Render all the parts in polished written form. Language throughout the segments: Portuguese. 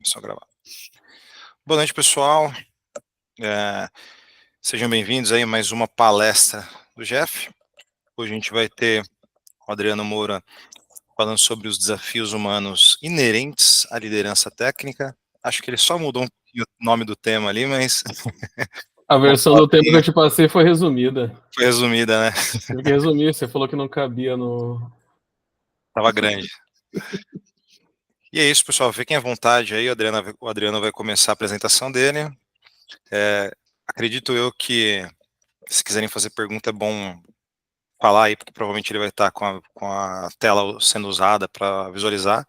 Só gravar. Boa noite, pessoal. Sejam bem-vindos aí a mais uma palestra do Jeff. Hoje a gente vai ter o Adriano Moura falando sobre os desafios humanos inerentes à liderança técnica. Acho que ele só mudou um pouquinho o nome do tema ali, mas... A versão do tema que eu te passei foi resumida. Foi resumida, né? Tive que resumir, você falou que não cabia no... Tava grande. E é isso, pessoal. Fiquem à vontade aí, o Adriano vai começar a apresentação dele. Acredito eu que, se quiserem fazer pergunta, é bom falar aí, porque provavelmente ele vai estar com a tela sendo usada para visualizar,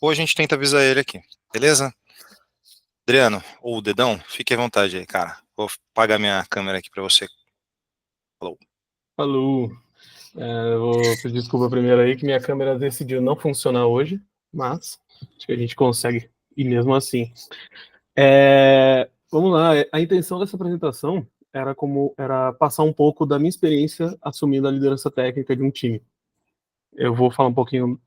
ou a gente tenta avisar ele aqui, beleza? Adriano, ou o Dedão, fique à vontade aí, cara. Vou apagar minha câmera aqui para você. Falou. Falou. Eu vou pedir desculpa primeiro aí, que minha câmera decidiu não funcionar hoje, mas acho que a gente consegue ir mesmo assim. Vamos lá, a intenção dessa apresentação era passar um pouco da minha experiência assumindo a liderança técnica de um time. Eu vou falar um pouquinho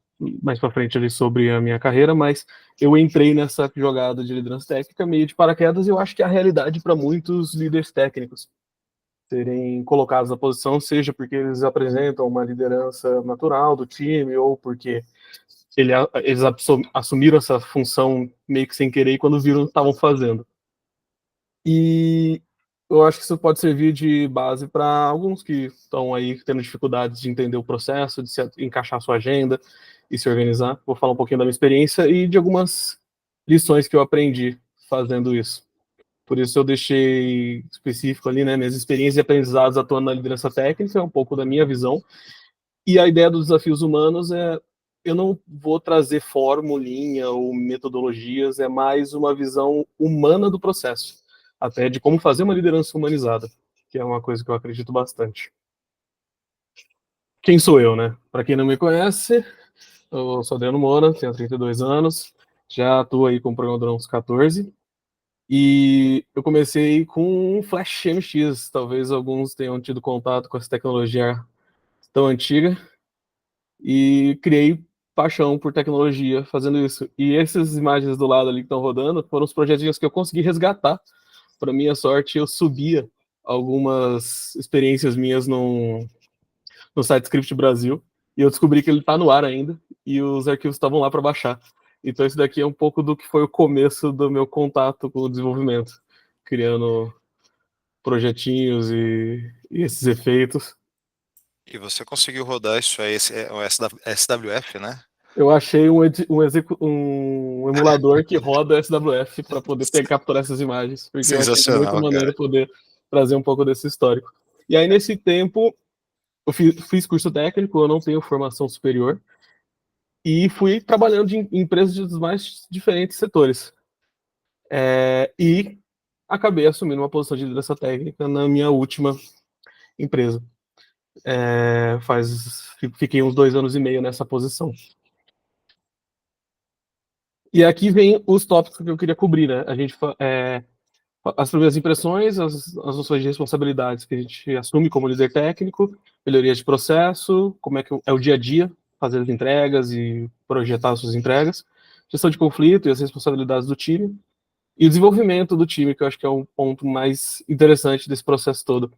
mais para frente ali sobre a minha carreira, mas eu entrei nessa jogada de liderança técnica meio de paraquedas e eu acho que é a realidade para muitos líderes técnicos serem colocados na posição, seja porque eles apresentam uma liderança natural do time ou porque eles assumiram essa função meio que sem querer e quando viram estavam fazendo. E eu acho que isso pode servir de base para alguns que estão aí tendo dificuldades de entender o processo, de se encaixar a sua agenda e se organizar. Vou falar um pouquinho da minha experiência e de algumas lições que eu aprendi fazendo isso. Por isso eu deixei específico ali, né, minhas experiências e aprendizados atuando na liderança técnica, um pouco da minha visão. E a ideia dos desafios humanos eu não vou trazer formulinha ou metodologias, é mais uma visão humana do processo, até de como fazer uma liderança humanizada, que é uma coisa que eu acredito bastante. Quem sou eu, né? Para quem não me conhece, eu sou Adriano Moura, tenho 32 anos, já atuo aí como programador há uns 14, e eu comecei com um Flash MX, talvez alguns tenham tido contato com essa tecnologia tão antiga, e criei paixão por tecnologia fazendo isso. E essas imagens do lado ali que estão rodando foram os projetinhos que eu consegui resgatar. Para minha sorte, eu subia algumas experiências minhas no site Script Brasil, e eu descobri que ele está no ar ainda, e os arquivos estavam lá para baixar. Então, isso daqui é um pouco do que foi o começo do meu contato com o desenvolvimento, criando projetinhos e esses efeitos. E você conseguiu rodar isso aí, esse é o SWF, né? Eu achei um emulador que roda SWF para poder capturar essas imagens, porque eu achei muito Sensacional, cara. maneiro poder trazer um pouco desse histórico. E aí, nesse tempo, eu fiz curso técnico, eu não tenho formação superior, e fui trabalhando em empresas dos mais diferentes setores. E acabei assumindo uma posição de liderança técnica na minha última empresa. Fiquei uns 2 anos e meio nessa posição. E aqui vem os tópicos que eu queria cobrir, né? As primeiras impressões, as noções de responsabilidades que a gente assume como líder técnico, melhoria de processo, como é que é o dia a dia, fazer as entregas e projetar as suas entregas, gestão de conflito e as responsabilidades do time, e o desenvolvimento do time, que eu acho que é um ponto mais interessante desse processo todo.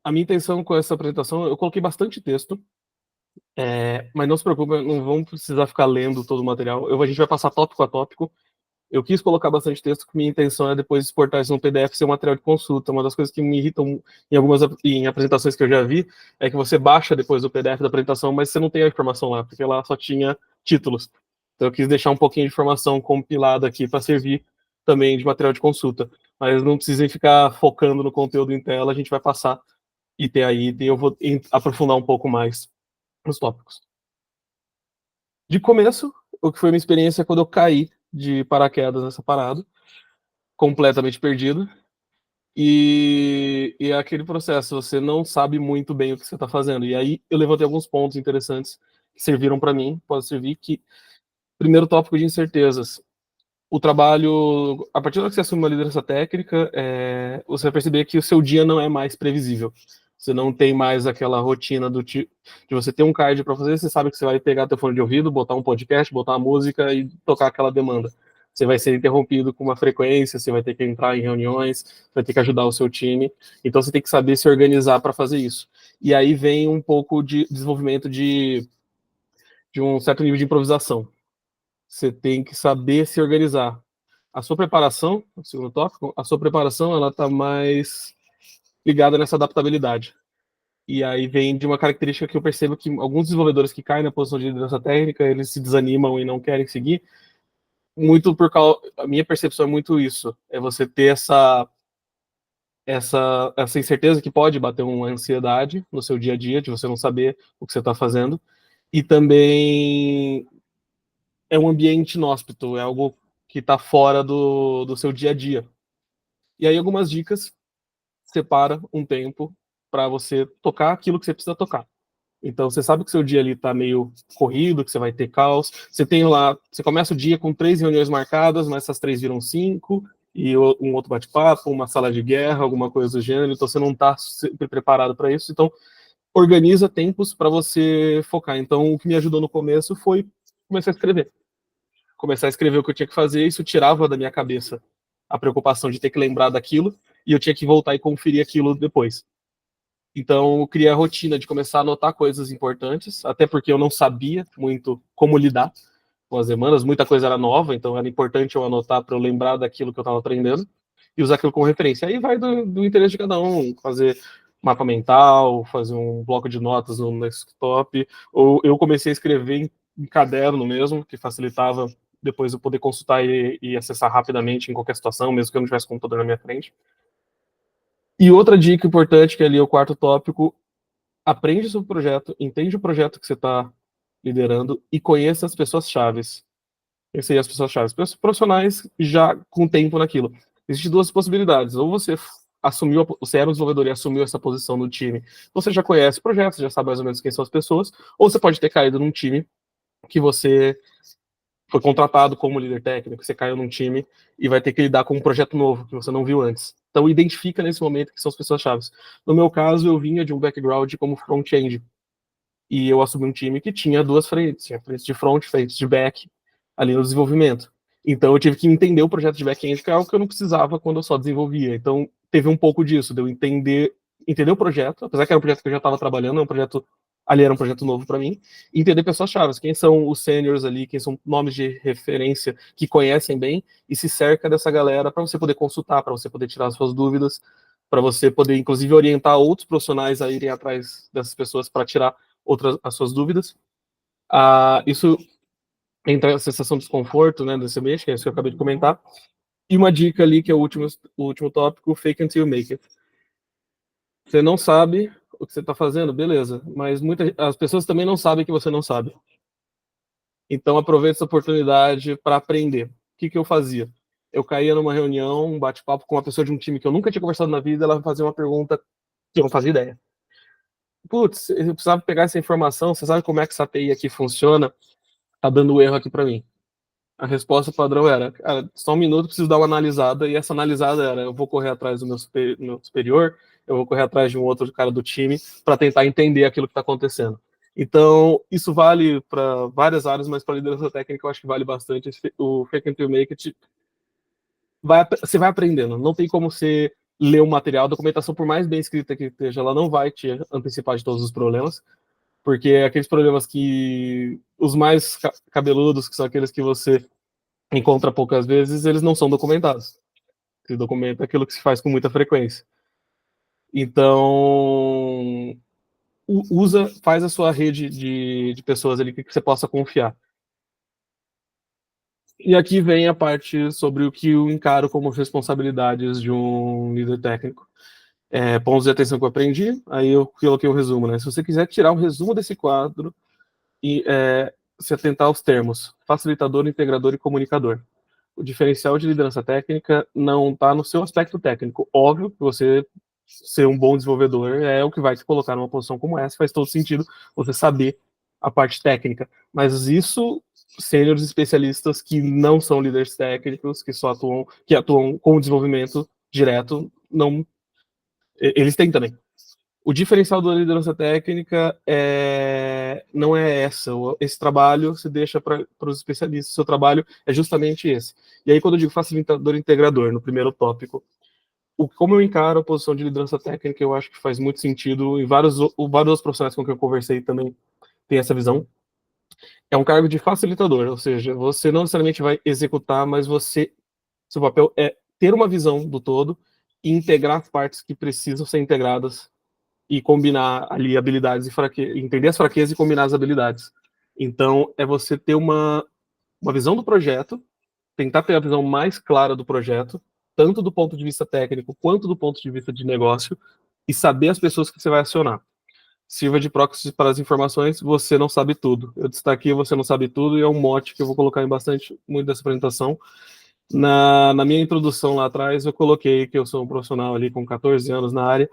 A minha intenção com essa apresentação, eu coloquei bastante texto, mas não se preocupe, não vamos precisar ficar lendo todo o material. A gente vai passar tópico a tópico. Eu quis colocar bastante texto, que minha intenção é depois exportar isso no PDF, ser um material de consulta. Uma das coisas que me irritam em apresentações que eu já vi é que você baixa depois o PDF da apresentação, mas você não tem a informação lá, porque lá só tinha títulos. Então eu quis deixar um pouquinho de informação compilada aqui para servir também de material de consulta. Mas não precisem ficar focando no conteúdo em tela, a gente vai passar item a item, eu vou aprofundar um pouco mais nos tópicos. De começo, o que foi minha experiência quando eu caí de paraquedas nessa parada, completamente perdido. E é aquele processo, você não sabe muito bem o que você está fazendo. E aí eu levantei alguns pontos interessantes que serviram para mim, pode servir, que primeiro tópico de incertezas. O trabalho, a partir da hora que você assume uma liderança técnica, você vai perceber que o seu dia não é mais previsível. Você não tem mais aquela rotina de você ter um card para fazer, você sabe que você vai pegar teu fone de ouvido, botar um podcast, botar uma música e tocar aquela demanda. Você vai ser interrompido com uma frequência, você vai ter que entrar em reuniões, vai ter que ajudar o seu time. Então você tem que saber se organizar para fazer isso. E aí vem um pouco de desenvolvimento de um certo nível de improvisação. Você tem que saber se organizar. A sua preparação, o segundo tópico, a sua preparação ela está mais ligada nessa adaptabilidade. E aí vem de uma característica que eu percebo que alguns desenvolvedores que caem na posição de liderança técnica, eles se desanimam e não querem seguir, muito por causa, a minha percepção é muito isso, é você ter essa incerteza que pode bater uma ansiedade no seu dia a dia, de você não saber o que você está fazendo, e também é um ambiente inóspito, é algo que está fora do seu dia a dia. E aí algumas dicas, separa um tempo para você tocar aquilo que você precisa tocar. Então você sabe que seu dia ali tá meio corrido, que você vai ter caos. Você tem lá, você começa o dia com 3 reuniões marcadas, mas essas 3 viram 5, e um outro bate-papo, uma sala de guerra, alguma coisa do gênero. Então você não está sempre preparado para isso. Então organiza tempos para você focar. Então o que me ajudou no começo foi começar a escrever. Começar a escrever o que eu tinha que fazer, isso tirava da minha cabeça a preocupação de ter que lembrar daquilo, e eu tinha que voltar e conferir aquilo depois. Então, eu criei a rotina de começar a anotar coisas importantes, até porque eu não sabia muito como lidar com as demandas, muita coisa era nova, então era importante eu anotar para eu lembrar daquilo que eu estava aprendendo e usar aquilo como referência. Aí vai do interesse de cada um, fazer mapa mental, fazer um bloco de notas no desktop, ou eu comecei a escrever em caderno mesmo, que facilitava depois eu poder consultar e acessar rapidamente em qualquer situação, mesmo que eu não tivesse computador na minha frente. E outra dica importante, que ali é o quarto tópico, aprende sobre o projeto, entende o projeto que você está liderando e conheça as pessoas chaves. Conhecer as pessoas chaves. Profissionais já com tempo naquilo. Existem duas possibilidades. Ou você assumiu, você era um desenvolvedor e assumiu essa posição no time, você já conhece o projeto, você já sabe mais ou menos quem são as pessoas, ou você pode ter caído num time que você foi contratado como líder técnico, você caiu num time e vai ter que lidar com um projeto novo que você não viu antes. Então, identifica nesse momento que são as pessoas chaves. No meu caso, eu vinha de um background como front-end e eu assumi um time que tinha duas frentes, tinha frente de front, frente de back, ali no desenvolvimento. Então, eu tive que entender o projeto de back-end, que é algo que eu não precisava quando eu só desenvolvia. Então, teve um pouco disso, de eu entender o projeto, apesar que era um projeto que eu já estava trabalhando, ali era um projeto novo para mim, e entender pessoas-chave, quem são os seniors ali, quem são nomes de referência que conhecem bem, e se cerca dessa galera para você poder consultar, para você poder tirar as suas dúvidas, para você poder, inclusive, orientar outros profissionais a irem atrás dessas pessoas para tirar as suas dúvidas. Isso entra a sensação de desconforto, né, desse ambiente, que é isso que eu acabei de comentar. E uma dica ali, que é o último tópico, fake until you make it. Você não sabe o que você está fazendo, beleza, mas as pessoas também não sabem que você não sabe. Então aproveite essa oportunidade para aprender. O que eu fazia? Eu caía numa reunião, um bate-papo com uma pessoa de um time que eu nunca tinha conversado na vida, ela fazia uma pergunta que eu não fazia ideia. Putz, eu precisava pegar essa informação, você sabe como é que essa API aqui funciona? Tá dando erro aqui para mim. A resposta padrão era, cara, só um minuto, preciso dar uma analisada, e essa analisada era, eu vou correr atrás do meu superior, eu vou correr atrás de um outro cara do time para tentar entender aquilo que está acontecendo. Então, isso vale para várias áreas, mas para liderança técnica eu acho que vale bastante. O Fake Until You Make It, você vai aprendendo, não tem como você ler um material, a documentação, por mais bem escrita que esteja, ela não vai te antecipar de todos os problemas, porque aqueles problemas que os mais cabeludos, que são aqueles que você encontra poucas vezes, eles não são documentados. Se documenta aquilo que se faz com muita frequência. Então, faz a sua rede de pessoas ali que você possa confiar. E aqui vem a parte sobre o que eu encaro como responsabilidades de um líder técnico. Pontos de atenção que eu aprendi, aí eu coloquei o resumo, né? Se você quiser tirar um resumo desse quadro e se atentar aos termos facilitador, integrador e comunicador. O diferencial de liderança técnica não está no seu aspecto técnico. Óbvio que você ser um bom desenvolvedor é o que vai te colocar numa posição como essa, faz todo sentido você saber a parte técnica. Mas isso, sêniores especialistas que não são líderes técnicos, que atuam com o desenvolvimento direto, não, eles têm também. O diferencial da liderança técnica não é esse trabalho se deixa para os especialistas, o seu trabalho é justamente esse. E aí, quando eu digo facilitador integrador, no primeiro tópico, como eu encaro a posição de liderança técnica, eu acho que faz muito sentido, e vários outros profissionais com quem eu conversei também têm essa visão. É um cargo de facilitador, ou seja, você não necessariamente vai executar, mas seu papel é ter uma visão do todo e integrar as partes que precisam ser integradas e combinar ali habilidades e fraquezas, entender as fraquezas e combinar as habilidades. Então, é você ter uma visão do projeto, tentar ter a visão mais clara do projeto, tanto do ponto de vista técnico quanto do ponto de vista de negócio, e saber as pessoas que você vai acionar. Sirva de proxy para as informações, você não sabe tudo. Eu destaquei você não sabe tudo, e é um mote que eu vou colocar em muito dessa apresentação. Na minha introdução lá atrás, eu coloquei que eu sou um profissional ali com 14 anos na área,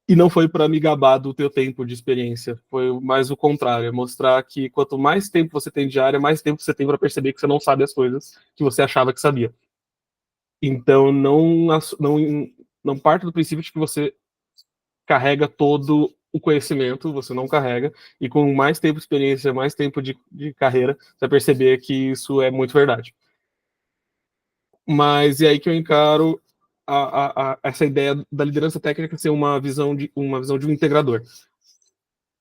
e não foi para me gabar do teu tempo de experiência, foi mais o contrário, é mostrar que quanto mais tempo você tem de área, mais tempo você tem para perceber que você não sabe as coisas que você achava que sabia. Então, não parte do princípio de que você carrega todo o conhecimento, você não carrega, e com mais tempo de experiência, mais tempo de carreira, você vai perceber que isso é muito verdade. Mas é aí que eu encaro essa ideia da liderança técnica ser uma visão de um integrador.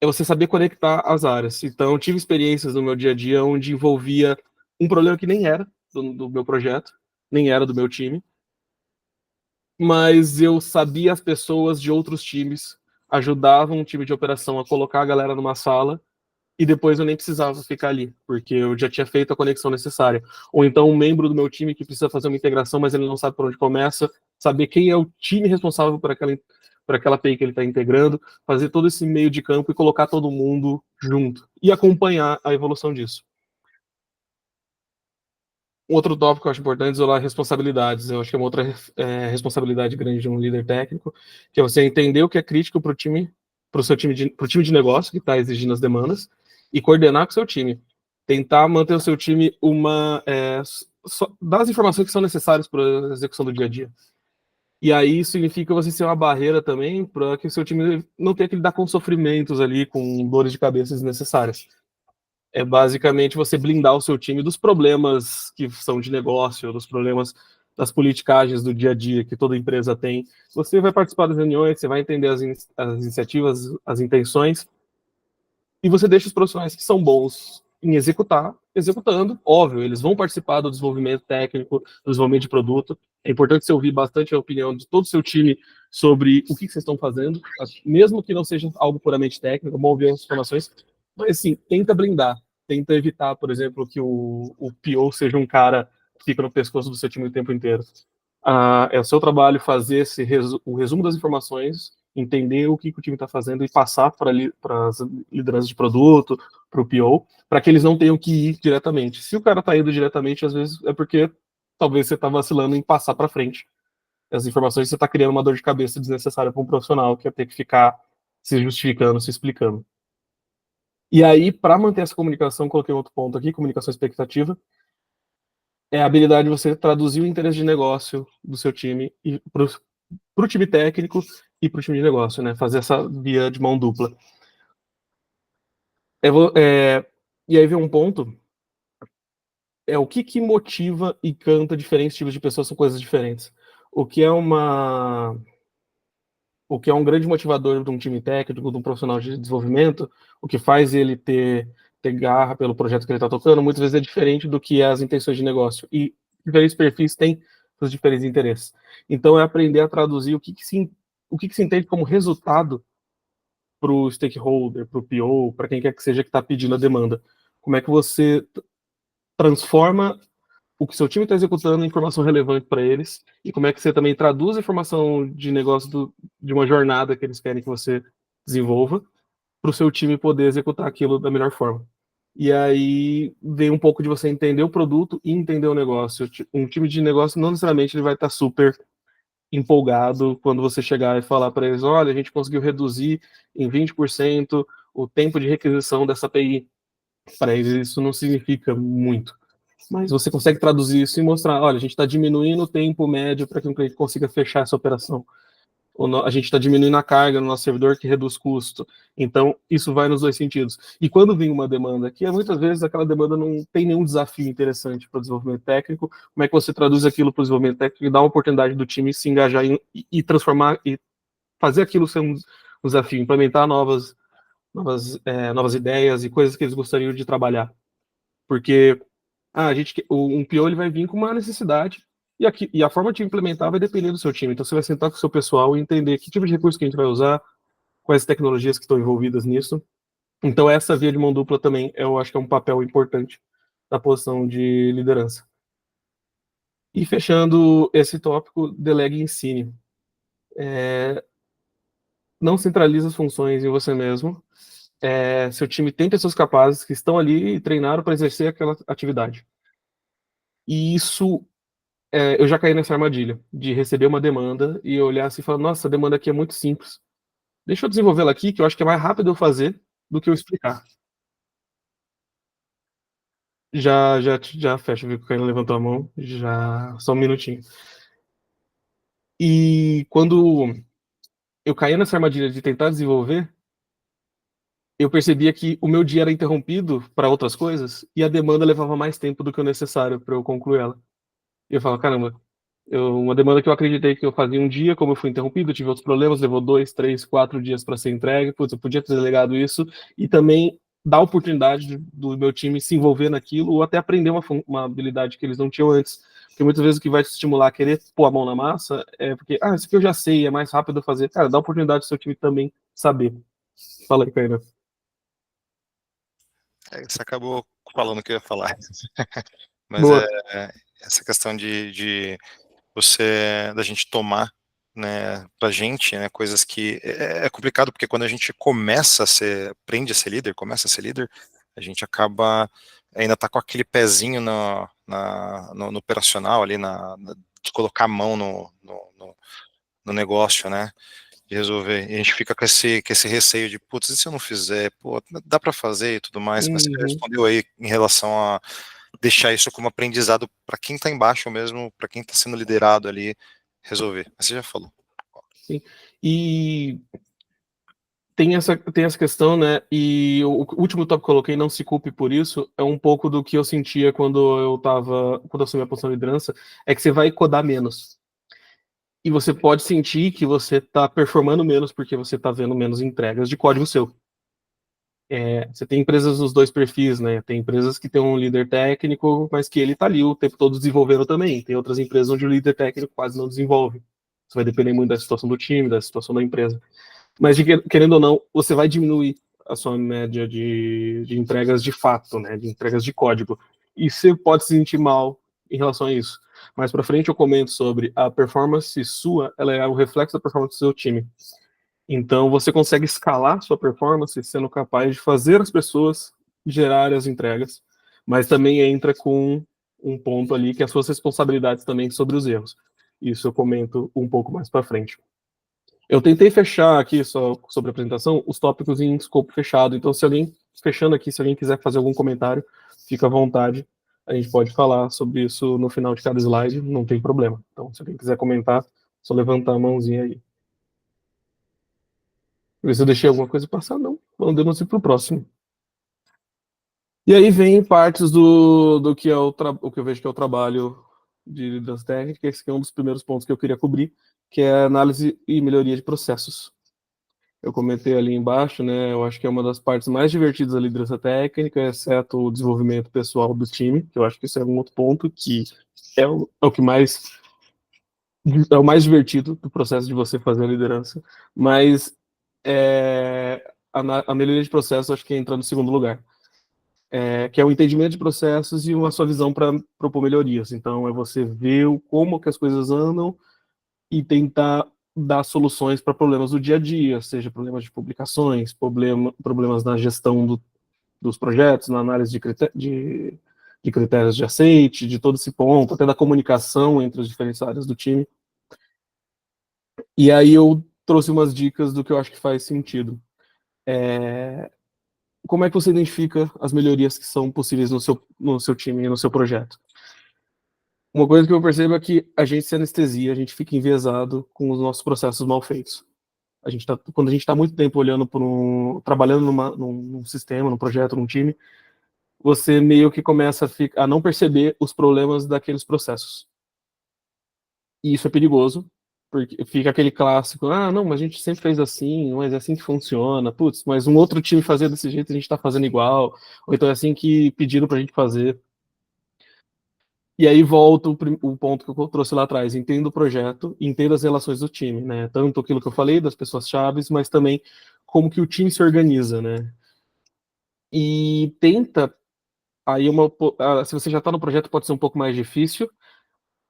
É você saber conectar as áreas. Então, eu tive experiências no meu dia a dia onde envolvia um problema que nem era do meu projeto, nem era do meu time, mas eu sabia as pessoas de outros times, ajudavam um time de operação a colocar a galera numa sala e depois eu nem precisava ficar ali, porque eu já tinha feito a conexão necessária. Ou então um membro do meu time que precisa fazer uma integração, mas ele não sabe por onde começa, saber quem é o time responsável por aquela API que ele está integrando, fazer todo esse meio de campo e colocar todo mundo junto e acompanhar a evolução disso. Um outro tópico que eu acho importante é isolar responsabilidades. Eu acho que é uma outra responsabilidade grande de um líder técnico, que é você entender o que é crítico para o time, para o seu time pro time de negócio que está exigindo as demandas e coordenar com o seu time. Tentar manter o seu time dar as informações que são necessárias para a execução do dia a dia. E aí isso significa você ser uma barreira também para que o seu time não tenha que lidar com sofrimentos ali, com dores de cabeça desnecessárias. É basicamente você blindar o seu time dos problemas que são de negócio, dos problemas das politicagens do dia a dia que toda empresa tem. Você vai participar das reuniões, você vai entender as iniciativas, as intenções, e você deixa os profissionais que são bons em executando. Óbvio, eles vão participar do desenvolvimento técnico, do desenvolvimento de produto. É importante você ouvir bastante a opinião de todo o seu time sobre o que vocês estão fazendo, mesmo que não seja algo puramente técnico, vão ouvir as informações, mas assim, tenta blindar, tenta evitar, por exemplo, que o PO seja um cara que fica no pescoço do seu time o tempo inteiro. É o seu trabalho fazer o resumo das informações, entender o que o time está fazendo e passar para as lideranças de produto, para o PO, para que eles não tenham que ir diretamente. Se o cara está indo diretamente, às vezes é porque talvez você está vacilando em passar para frente as informações, você está criando uma dor de cabeça desnecessária para um profissional que é ter que ficar se justificando, se explicando. E aí, para manter essa comunicação, coloquei outro ponto aqui, comunicação expectativa, é a habilidade de você traduzir o interesse de negócio do seu time para o time técnico e para o time de negócio, né? Fazer essa via de mão dupla. E aí vem um ponto, o que motiva e canta diferentes tipos de pessoas, são coisas diferentes. O que é um grande motivador de um time técnico, de um profissional de desenvolvimento, o que faz ele ter garra pelo projeto que ele está tocando, muitas vezes é diferente do que é as intenções de negócio. E diferentes perfis têm seus diferentes interesses. Então, é aprender a traduzir o que se entende como resultado para o stakeholder, para o PO, para quem quer que seja que está pedindo a demanda. Como é que você transforma o que seu time está executando em informação relevante para eles e como é que você também traduz a informação de negócio de uma jornada que eles querem que você desenvolva para o seu time poder executar aquilo da melhor forma. E aí vem um pouco de você entender o produto e entender o negócio. Um time de negócio não necessariamente ele vai estar super empolgado quando você chegar e falar para eles, olha, a gente conseguiu reduzir em 20% o tempo de requisição dessa API. Para eles isso não significa muito. Mas você consegue traduzir isso e mostrar, olha, a gente está diminuindo o tempo médio para que o cliente consiga fechar essa operação. A gente está diminuindo a carga no nosso servidor, que reduz custo. Então, isso vai nos dois sentidos. E quando vem uma demanda que muitas vezes aquela demanda não tem nenhum desafio interessante para o desenvolvimento técnico, como é que você traduz aquilo para o desenvolvimento técnico e dá uma oportunidade do time se engajar e transformar e fazer aquilo ser um desafio, implementar novas ideias e coisas que eles gostariam de trabalhar. Porque um PO ele vai vir com uma necessidade e a forma de implementar vai depender do seu time. Então você vai sentar com o seu pessoal e entender que tipo de recurso que a gente vai usar, quais tecnologias que estão envolvidas nisso. Então essa via de mão dupla também eu acho que é um papel importante da posição de liderança. E fechando esse tópico, delegue e ensine. Não centralize as funções em você mesmo. Seu time tem pessoas capazes que estão ali e treinaram para exercer aquela atividade. E isso eu já caí nessa armadilha de receber uma demanda e olhar assim e falar, nossa, a demanda aqui é muito simples. Deixa eu desenvolvê-la aqui, que eu acho que é mais rápido eu fazer do que eu explicar. Já fecha, viu que o Caio levantou a mão, já, só um minutinho. E quando eu caí nessa armadilha de tentar desenvolver, eu percebia que o meu dia era interrompido para outras coisas e a demanda levava mais tempo do que o necessário para eu concluir ela. E eu falo, caramba, uma demanda que eu acreditei que eu fazia um dia, como eu fui interrompido, tive outros problemas, levou 2, 3, 4 dias para ser entregue. Putz, eu podia ter delegado isso e também dar a oportunidade do meu time se envolver naquilo ou até aprender uma habilidade que eles não tinham antes. Porque muitas vezes o que vai te estimular a querer pôr a mão na massa é porque, isso aqui eu já sei, é mais rápido fazer. Cara, dá a oportunidade do seu time também saber. Fala aí, Caína. Você acabou falando o que eu ia falar. Mas Boa. essa questão da gente tomar, né, pra gente, né, coisas que é complicado, porque quando a gente aprende a ser líder, começa a ser líder, a gente acaba, ainda tá com aquele pezinho no operacional ali, de colocar a mão no negócio, né, de resolver, e a gente fica com esse receio de, putz, e se eu não fizer, pô, dá para fazer e tudo mais, mas você Uhum. respondeu aí em relação a deixar isso como aprendizado para quem está embaixo mesmo, para quem está sendo liderado ali, resolver. Mas você já falou. Sim. E tem essa questão, né? E o último tópico que eu coloquei, não se culpe por isso, é um pouco do que eu sentia quando eu assumi a posição de liderança, é que você vai codar menos. E você pode sentir que você está performando menos porque você está vendo menos entregas de código seu. Você tem empresas nos dois perfis, né? Tem empresas que tem um líder técnico, mas que ele está ali o tempo todo desenvolvendo também. Tem outras empresas onde o líder técnico quase não desenvolve. Isso vai depender muito da situação do time, da situação da empresa. Mas, querendo ou não, você vai diminuir a sua média de entregas de fato, né? De entregas de código. E você pode se sentir mal em relação a isso. Mais para frente eu comento sobre a performance sua, ela é o reflexo da performance do seu time. Então você consegue escalar sua performance sendo capaz de fazer as pessoas gerarem as entregas, mas também entra com um ponto ali que é as suas responsabilidades também sobre os erros. Isso eu comento um pouco mais para frente. Eu tentei fechar aqui só sobre a apresentação os tópicos em escopo fechado. Então, fechando aqui, se alguém quiser fazer algum comentário, fica à vontade. A gente pode falar sobre isso no final de cada slide, não tem problema. Então, se alguém quiser comentar, só levantar a mãozinha aí. Ver se eu deixei alguma coisa passar, não. Vamos ir para o próximo. E aí vem partes do que é o que eu vejo que é o trabalho de liderança técnica, esse que é um dos primeiros pontos que eu queria cobrir, que é a análise e melhoria de processos. Eu comentei ali embaixo, né? Eu acho que é uma das partes mais divertidas da liderança técnica, exceto o desenvolvimento pessoal do time, que eu acho que isso é um outro ponto que é o que mais é o mais divertido do processo de você fazer a liderança. Mas a melhoria de processos acho que entra no segundo lugar, que é o entendimento de processos e uma sua visão para propor melhorias. Então é você ver como que as coisas andam e tentar dar soluções para problemas do dia a dia, seja problemas de publicações, problemas na gestão dos projetos, na análise de critérios de aceite, de todo esse ponto, até da comunicação entre as diferentes áreas do time. E aí eu trouxe umas dicas do que eu acho que faz sentido. Como é que você identifica as melhorias que são possíveis no seu time e no seu projeto? Uma coisa que eu percebo é que a gente se anestesia, a gente fica enviesado com os nossos processos mal feitos. Quando a gente está muito tempo olhando trabalhando num sistema, num projeto, num time, você meio que começa a não perceber os problemas daqueles processos. E isso é perigoso, porque fica aquele clássico, não, mas a gente sempre fez assim, mas é assim que funciona, putz, mas um outro time fazia desse jeito, a gente tá fazendo igual, ou então é assim que pediram pra gente fazer. E aí volta o ponto que eu trouxe lá atrás, entenda o projeto, entenda as relações do time, né? Tanto aquilo que eu falei das pessoas chaves, mas também como que o time se organiza, né? E tenta aí se você já está no projeto pode ser um pouco mais difícil,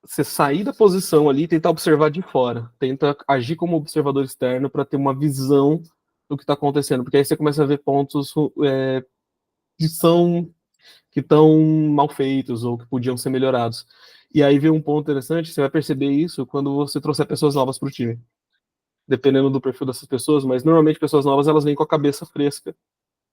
você sair da posição ali e tentar observar de fora, tenta agir como observador externo para ter uma visão do que está acontecendo, porque aí você começa a ver pontos que são que estão mal feitos ou que podiam ser melhorados. E aí vem um ponto interessante, você vai perceber isso quando você trouxer pessoas novas para o time. Dependendo do perfil dessas pessoas, mas normalmente pessoas novas elas vêm com a cabeça fresca.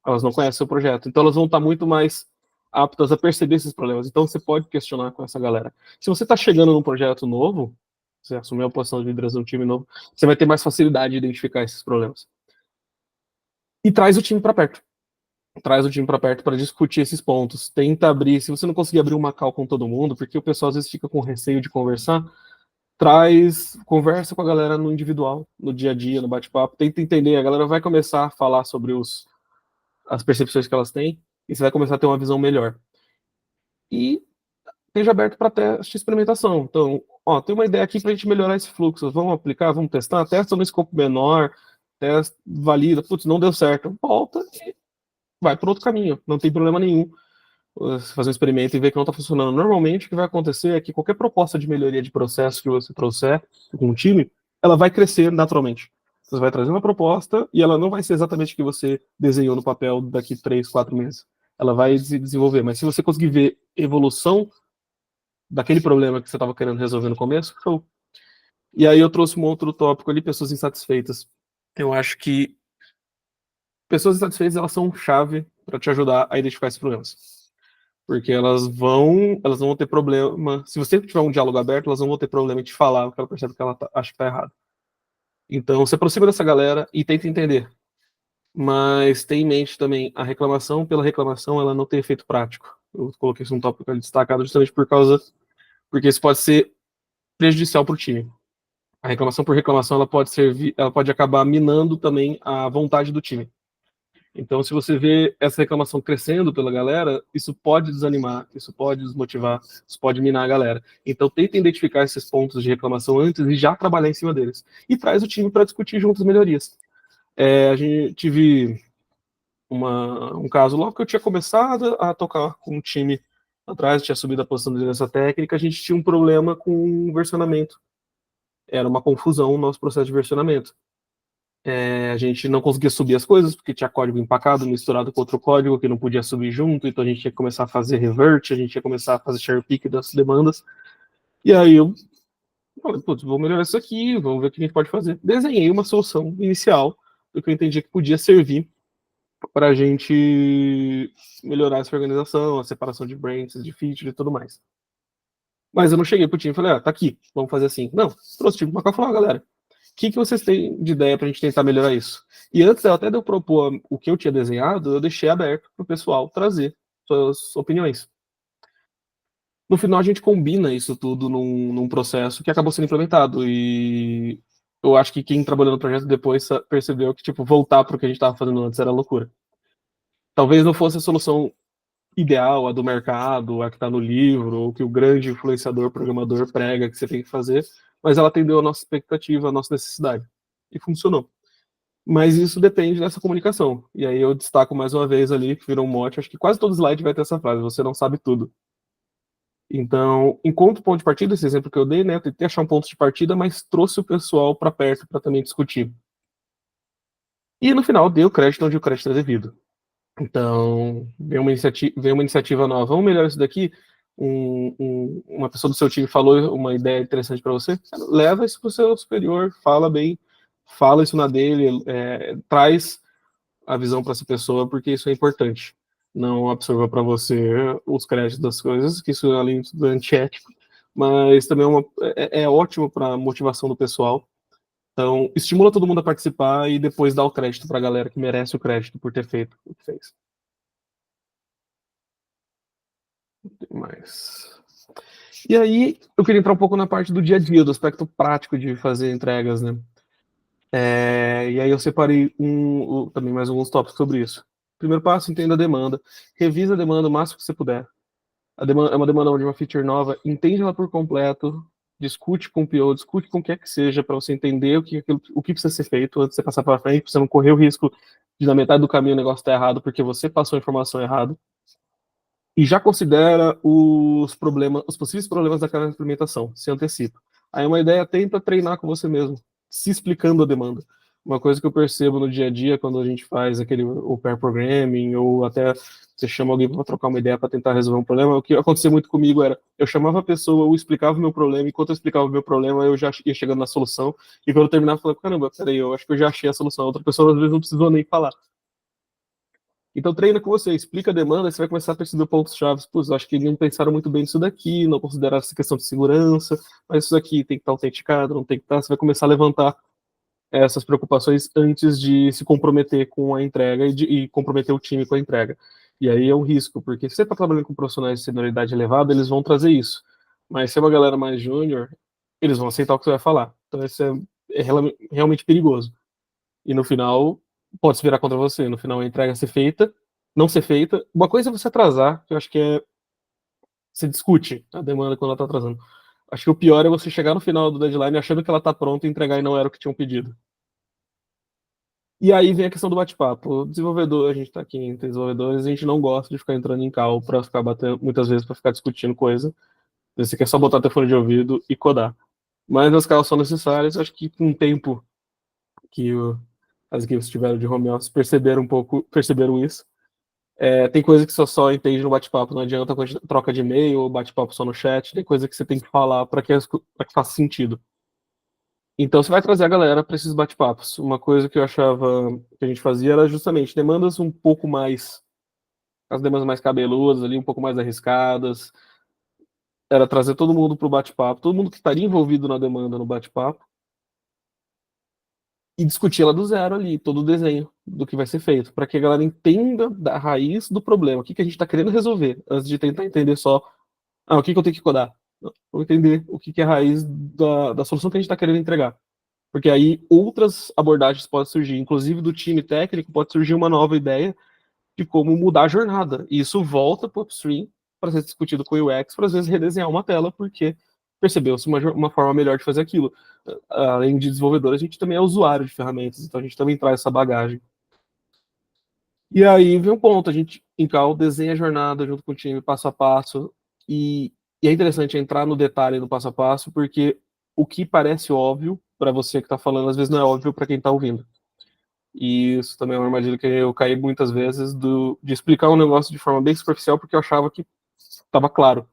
Elas não conhecem o projeto. Então elas vão estar muito mais aptas a perceber esses problemas. Então você pode questionar com essa galera. Se você está chegando num projeto novo, você assumir a posição de liderança de um time novo, você vai ter mais facilidade de identificar esses problemas. E traz o time para perto. Traz o time para perto para discutir esses pontos. Tenta abrir. Se você não conseguir abrir uma call com todo mundo, porque o pessoal às vezes fica com receio de conversar, conversa com a galera no individual, no dia a dia, no bate-papo. Tenta entender. A galera vai começar a falar sobre as percepções que elas têm e você vai começar a ter uma visão melhor. E esteja aberto para teste e experimentação. Então, tem uma ideia aqui para a gente melhorar esse fluxo. Vamos aplicar, vamos testar, testa no escopo menor, testa, valida, putz, não deu certo. Volta e vai para outro caminho. Não tem problema nenhum fazer um experimento e ver que não está funcionando. Normalmente, o que vai acontecer é que qualquer proposta de melhoria de processo que você trouxer com o time, ela vai crescer naturalmente. Você vai trazer uma proposta e ela não vai ser exatamente o que você desenhou no papel daqui 3, 4 meses. Ela vai se desenvolver. Mas se você conseguir ver evolução daquele problema que você estava querendo resolver no começo, show. E aí eu trouxe um outro tópico ali, pessoas insatisfeitas. Eu acho que pessoas insatisfeitas elas são chave para te ajudar a identificar esses problemas. Porque elas não vão ter problema. Se você tiver um diálogo aberto, elas não vão ter problema em te falar o que ela percebe que ela acha que tá errado. Então, se aproxima dessa galera e tenta entender. Mas tem em mente também a reclamação pela reclamação, ela não tem efeito prático. Eu coloquei isso um tópico ali destacado justamente porque isso pode ser prejudicial para o time. A reclamação por reclamação, ela pode acabar minando também a vontade do time. Então, se você vê essa reclamação crescendo pela galera, isso pode desanimar, isso pode desmotivar, isso pode minar a galera. Então, tenta identificar esses pontos de reclamação antes e já trabalhar em cima deles. E traz o time para discutir juntos melhorias. A gente tive um caso logo que eu tinha começado a tocar com um time atrás, tinha subido a posição de liderança técnica, a gente tinha um problema com versionamento. Era uma confusão no nosso processo de versionamento. A gente não conseguia subir as coisas, porque tinha código empacado, misturado com outro código que não podia subir junto, então a gente tinha que começar a fazer revert, a gente ia começar a fazer share pick das demandas. E aí eu falei, putz, vou melhorar isso aqui, vamos ver o que a gente pode fazer. Desenhei uma solução inicial do que eu entendi que podia servir para a gente melhorar essa organização, a separação de branches, de feature e tudo mais. Mas eu não cheguei pro time e falei, tá aqui, vamos fazer assim. Não, trouxe o time pra cá e falei, galera, que vocês têm de ideia para a gente tentar melhorar isso? E antes até de eu propor o que eu tinha desenhado, eu deixei aberto para o pessoal trazer suas opiniões. No final, a gente combina isso tudo num processo que acabou sendo implementado. E eu acho que quem trabalhou no projeto depois percebeu que, tipo, voltar para o que a gente estava fazendo antes era loucura. Talvez não fosse a solução ideal, a do mercado, a que está no livro, ou que o grande influenciador, programador prega que você tem que fazer, mas ela atendeu a nossa expectativa, a nossa necessidade. E funcionou. Mas isso depende dessa comunicação. E aí eu destaco mais uma vez ali, que virou um mote, acho que quase todo slide vai ter essa frase, você não sabe tudo. Então, enquanto ponto de partida, esse exemplo que eu dei, né, eu tentei achar um ponto de partida, mas trouxe o pessoal para perto para também discutir. E no final, dei o crédito onde o crédito é devido. Então, veio uma iniciativa nova, vamos melhorar isso daqui, uma pessoa do seu time falou uma ideia interessante para você, leva isso para o seu superior, fala bem, fala isso na dele, traz a visão para essa pessoa, porque isso é importante. Não absorva para você os créditos das coisas, que isso além de tudo é antiético, mas também é ótimo para a motivação do pessoal. Então, estimula todo mundo a participar e depois dá o crédito para a galera que merece o crédito por ter feito o que fez. Mas... E aí, eu queria entrar um pouco na parte do dia a dia, do aspecto prático de fazer entregas, né? E aí eu separei também mais alguns tópicos sobre isso. Primeiro passo, entenda a demanda. Revisa a demanda o máximo que você puder. A demanda é uma demanda de uma feature nova, entende ela por completo, discute com o PO, discute com o que é que seja, para você entender o que precisa ser feito antes de você passar para frente, para você não correr o risco de na metade do caminho o negócio estar errado porque você passou a informação errada. E já considera os possíveis problemas daquela implementação, se antecipa. Aí uma ideia, tenta treinar com você mesmo, se explicando a demanda. Uma coisa que eu percebo no dia a dia, quando a gente faz aquele o pair programming, ou até você chama alguém para trocar uma ideia para tentar resolver um problema, o que acontecia muito comigo era, eu chamava a pessoa, eu explicava o meu problema, enquanto eu explicava o meu problema, eu já ia chegando na solução, e quando eu terminava, eu falava, caramba, peraí, eu acho que eu já achei a solução. A outra pessoa, às vezes, não precisou nem falar. Então treina com você, explica a demanda, você vai começar a perceber pontos-chave. Putz, acho que eles não pensaram muito bem nisso daqui, não consideraram essa questão de segurança, mas isso aqui tem que estar autenticado, não tem que estar. Você vai começar a levantar essas preocupações antes de se comprometer com a entrega e comprometer o time com a entrega. E aí é um risco, porque se você está trabalhando com profissionais de senioridade elevada, eles vão trazer isso. Mas se é uma galera mais júnior, eles vão aceitar o que você vai falar. Então isso é realmente perigoso. E no final, pode se virar contra você. No final, a entrega ser feita, não ser feita. Uma coisa é você atrasar, que eu acho que você discute a demanda quando ela está atrasando. Acho que o pior é você chegar no final do deadline achando que ela está pronta e entregar e não era o que tinham pedido. E aí vem a questão do bate-papo. O desenvolvedor, a gente está aqui entre desenvolvedores, a gente não gosta de ficar entrando em call para ficar batendo, muitas vezes, para ficar discutindo coisa. Você quer só botar o telefone de ouvido e codar. Mas as calls são necessárias, acho que com o tempo que as equipes tiveram de home office perceberam isso. Tem coisa que você só entende no bate-papo, não adianta troca de e-mail ou bate-papo só no chat, tem coisa que você tem que falar para que faça sentido. Então você vai trazer a galera para esses bate-papos. Uma coisa que eu achava que a gente fazia era justamente demandas um pouco mais, as demandas mais cabeludas ali, um pouco mais arriscadas, era trazer todo mundo para o bate-papo, todo mundo que estaria envolvido na demanda no bate-papo, e discutir ela do zero ali, todo o desenho do que vai ser feito, para que a galera entenda da raiz do problema, o que a gente está querendo resolver, antes de tentar entender só, o que eu tenho que codar. Vou entender o que é a raiz da solução que a gente está querendo entregar. Porque aí outras abordagens podem surgir, inclusive do time técnico, pode surgir uma nova ideia de como mudar a jornada. E isso volta para o upstream para ser discutido com o UX, para às vezes redesenhar uma tela, porque percebeu-se uma forma melhor de fazer aquilo. Além de desenvolvedor, a gente também é usuário de ferramentas, então a gente também traz essa bagagem. E aí vem um ponto, a gente em Cal desenha a jornada junto com o time, passo a passo, e é interessante entrar no detalhe do passo a passo, porque o que parece óbvio para você que está falando, às vezes não é óbvio para quem está ouvindo. E isso também é uma armadilha que eu caí muitas vezes de explicar um negócio de forma bem superficial, porque eu achava que estava claro.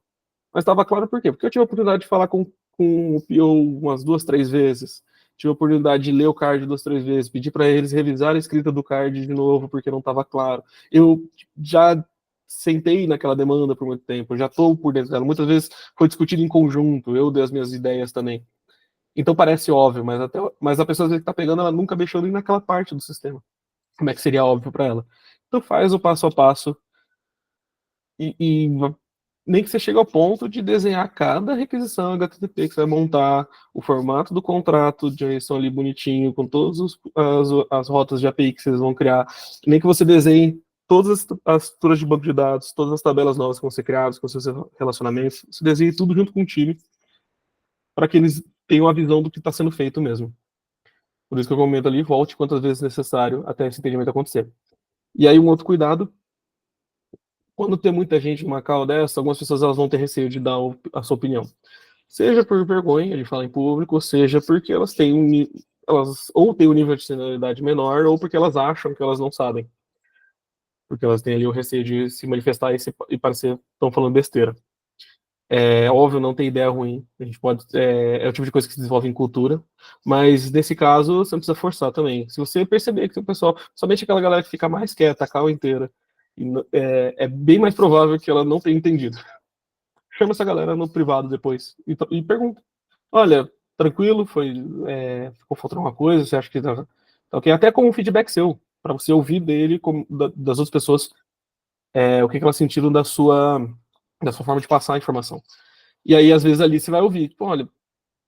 Mas estava claro por quê? Porque eu tive a oportunidade de falar com o PO umas 2, 3 vezes. Tive a oportunidade de ler o card 2, 3 vezes, pedir para eles revisar a escrita do card de novo, porque não estava claro. Eu já sentei naquela demanda por muito tempo, já estou por dentro dela. Muitas vezes foi discutido em conjunto, eu dei as minhas ideias também. Então parece óbvio, mas a pessoa que está pegando, ela nunca mexeu nem naquela parte do sistema. Como é que seria óbvio para ela? Então faz o passo a passo e nem que você chegue ao ponto de desenhar cada requisição HTTP que você vai montar, o formato do contrato de JSON ali bonitinho, com todas as rotas de API que vocês vão criar, nem que você desenhe todas as estruturas de banco de dados, todas as tabelas novas que vão ser criadas, com seus relacionamentos, você desenhe tudo junto com o time, para que eles tenham a visão do que está sendo feito mesmo. Por isso que eu comento ali, volte quantas vezes necessário até esse entendimento acontecer. E aí um outro cuidado, quando tem muita gente numa call dessa, algumas pessoas elas vão ter receio de dar a sua opinião. Seja por vergonha de falar em público, seja porque elas têm elas ou têm um nível de senioridade menor, ou porque elas acham que elas não sabem. Porque elas têm ali o receio de se manifestar e parecer que estão falando besteira. É óbvio, não tem ideia ruim. A gente pode. É o tipo de coisa que se desenvolve em cultura. Mas nesse caso, você não precisa forçar também. Se você perceber que o pessoal, somente aquela galera que fica mais quieta a call inteira, é bem mais provável que ela não tenha entendido. chama essa galera no privado depois e pergunta. Olha, tranquilo, ficou faltando uma coisa, você acha que tá ok? Até com um feedback seu, para você ouvir dele, das outras pessoas, o que elas sentiram da sua forma de passar a informação. E aí, às vezes, ali você vai ouvir, tipo, olha,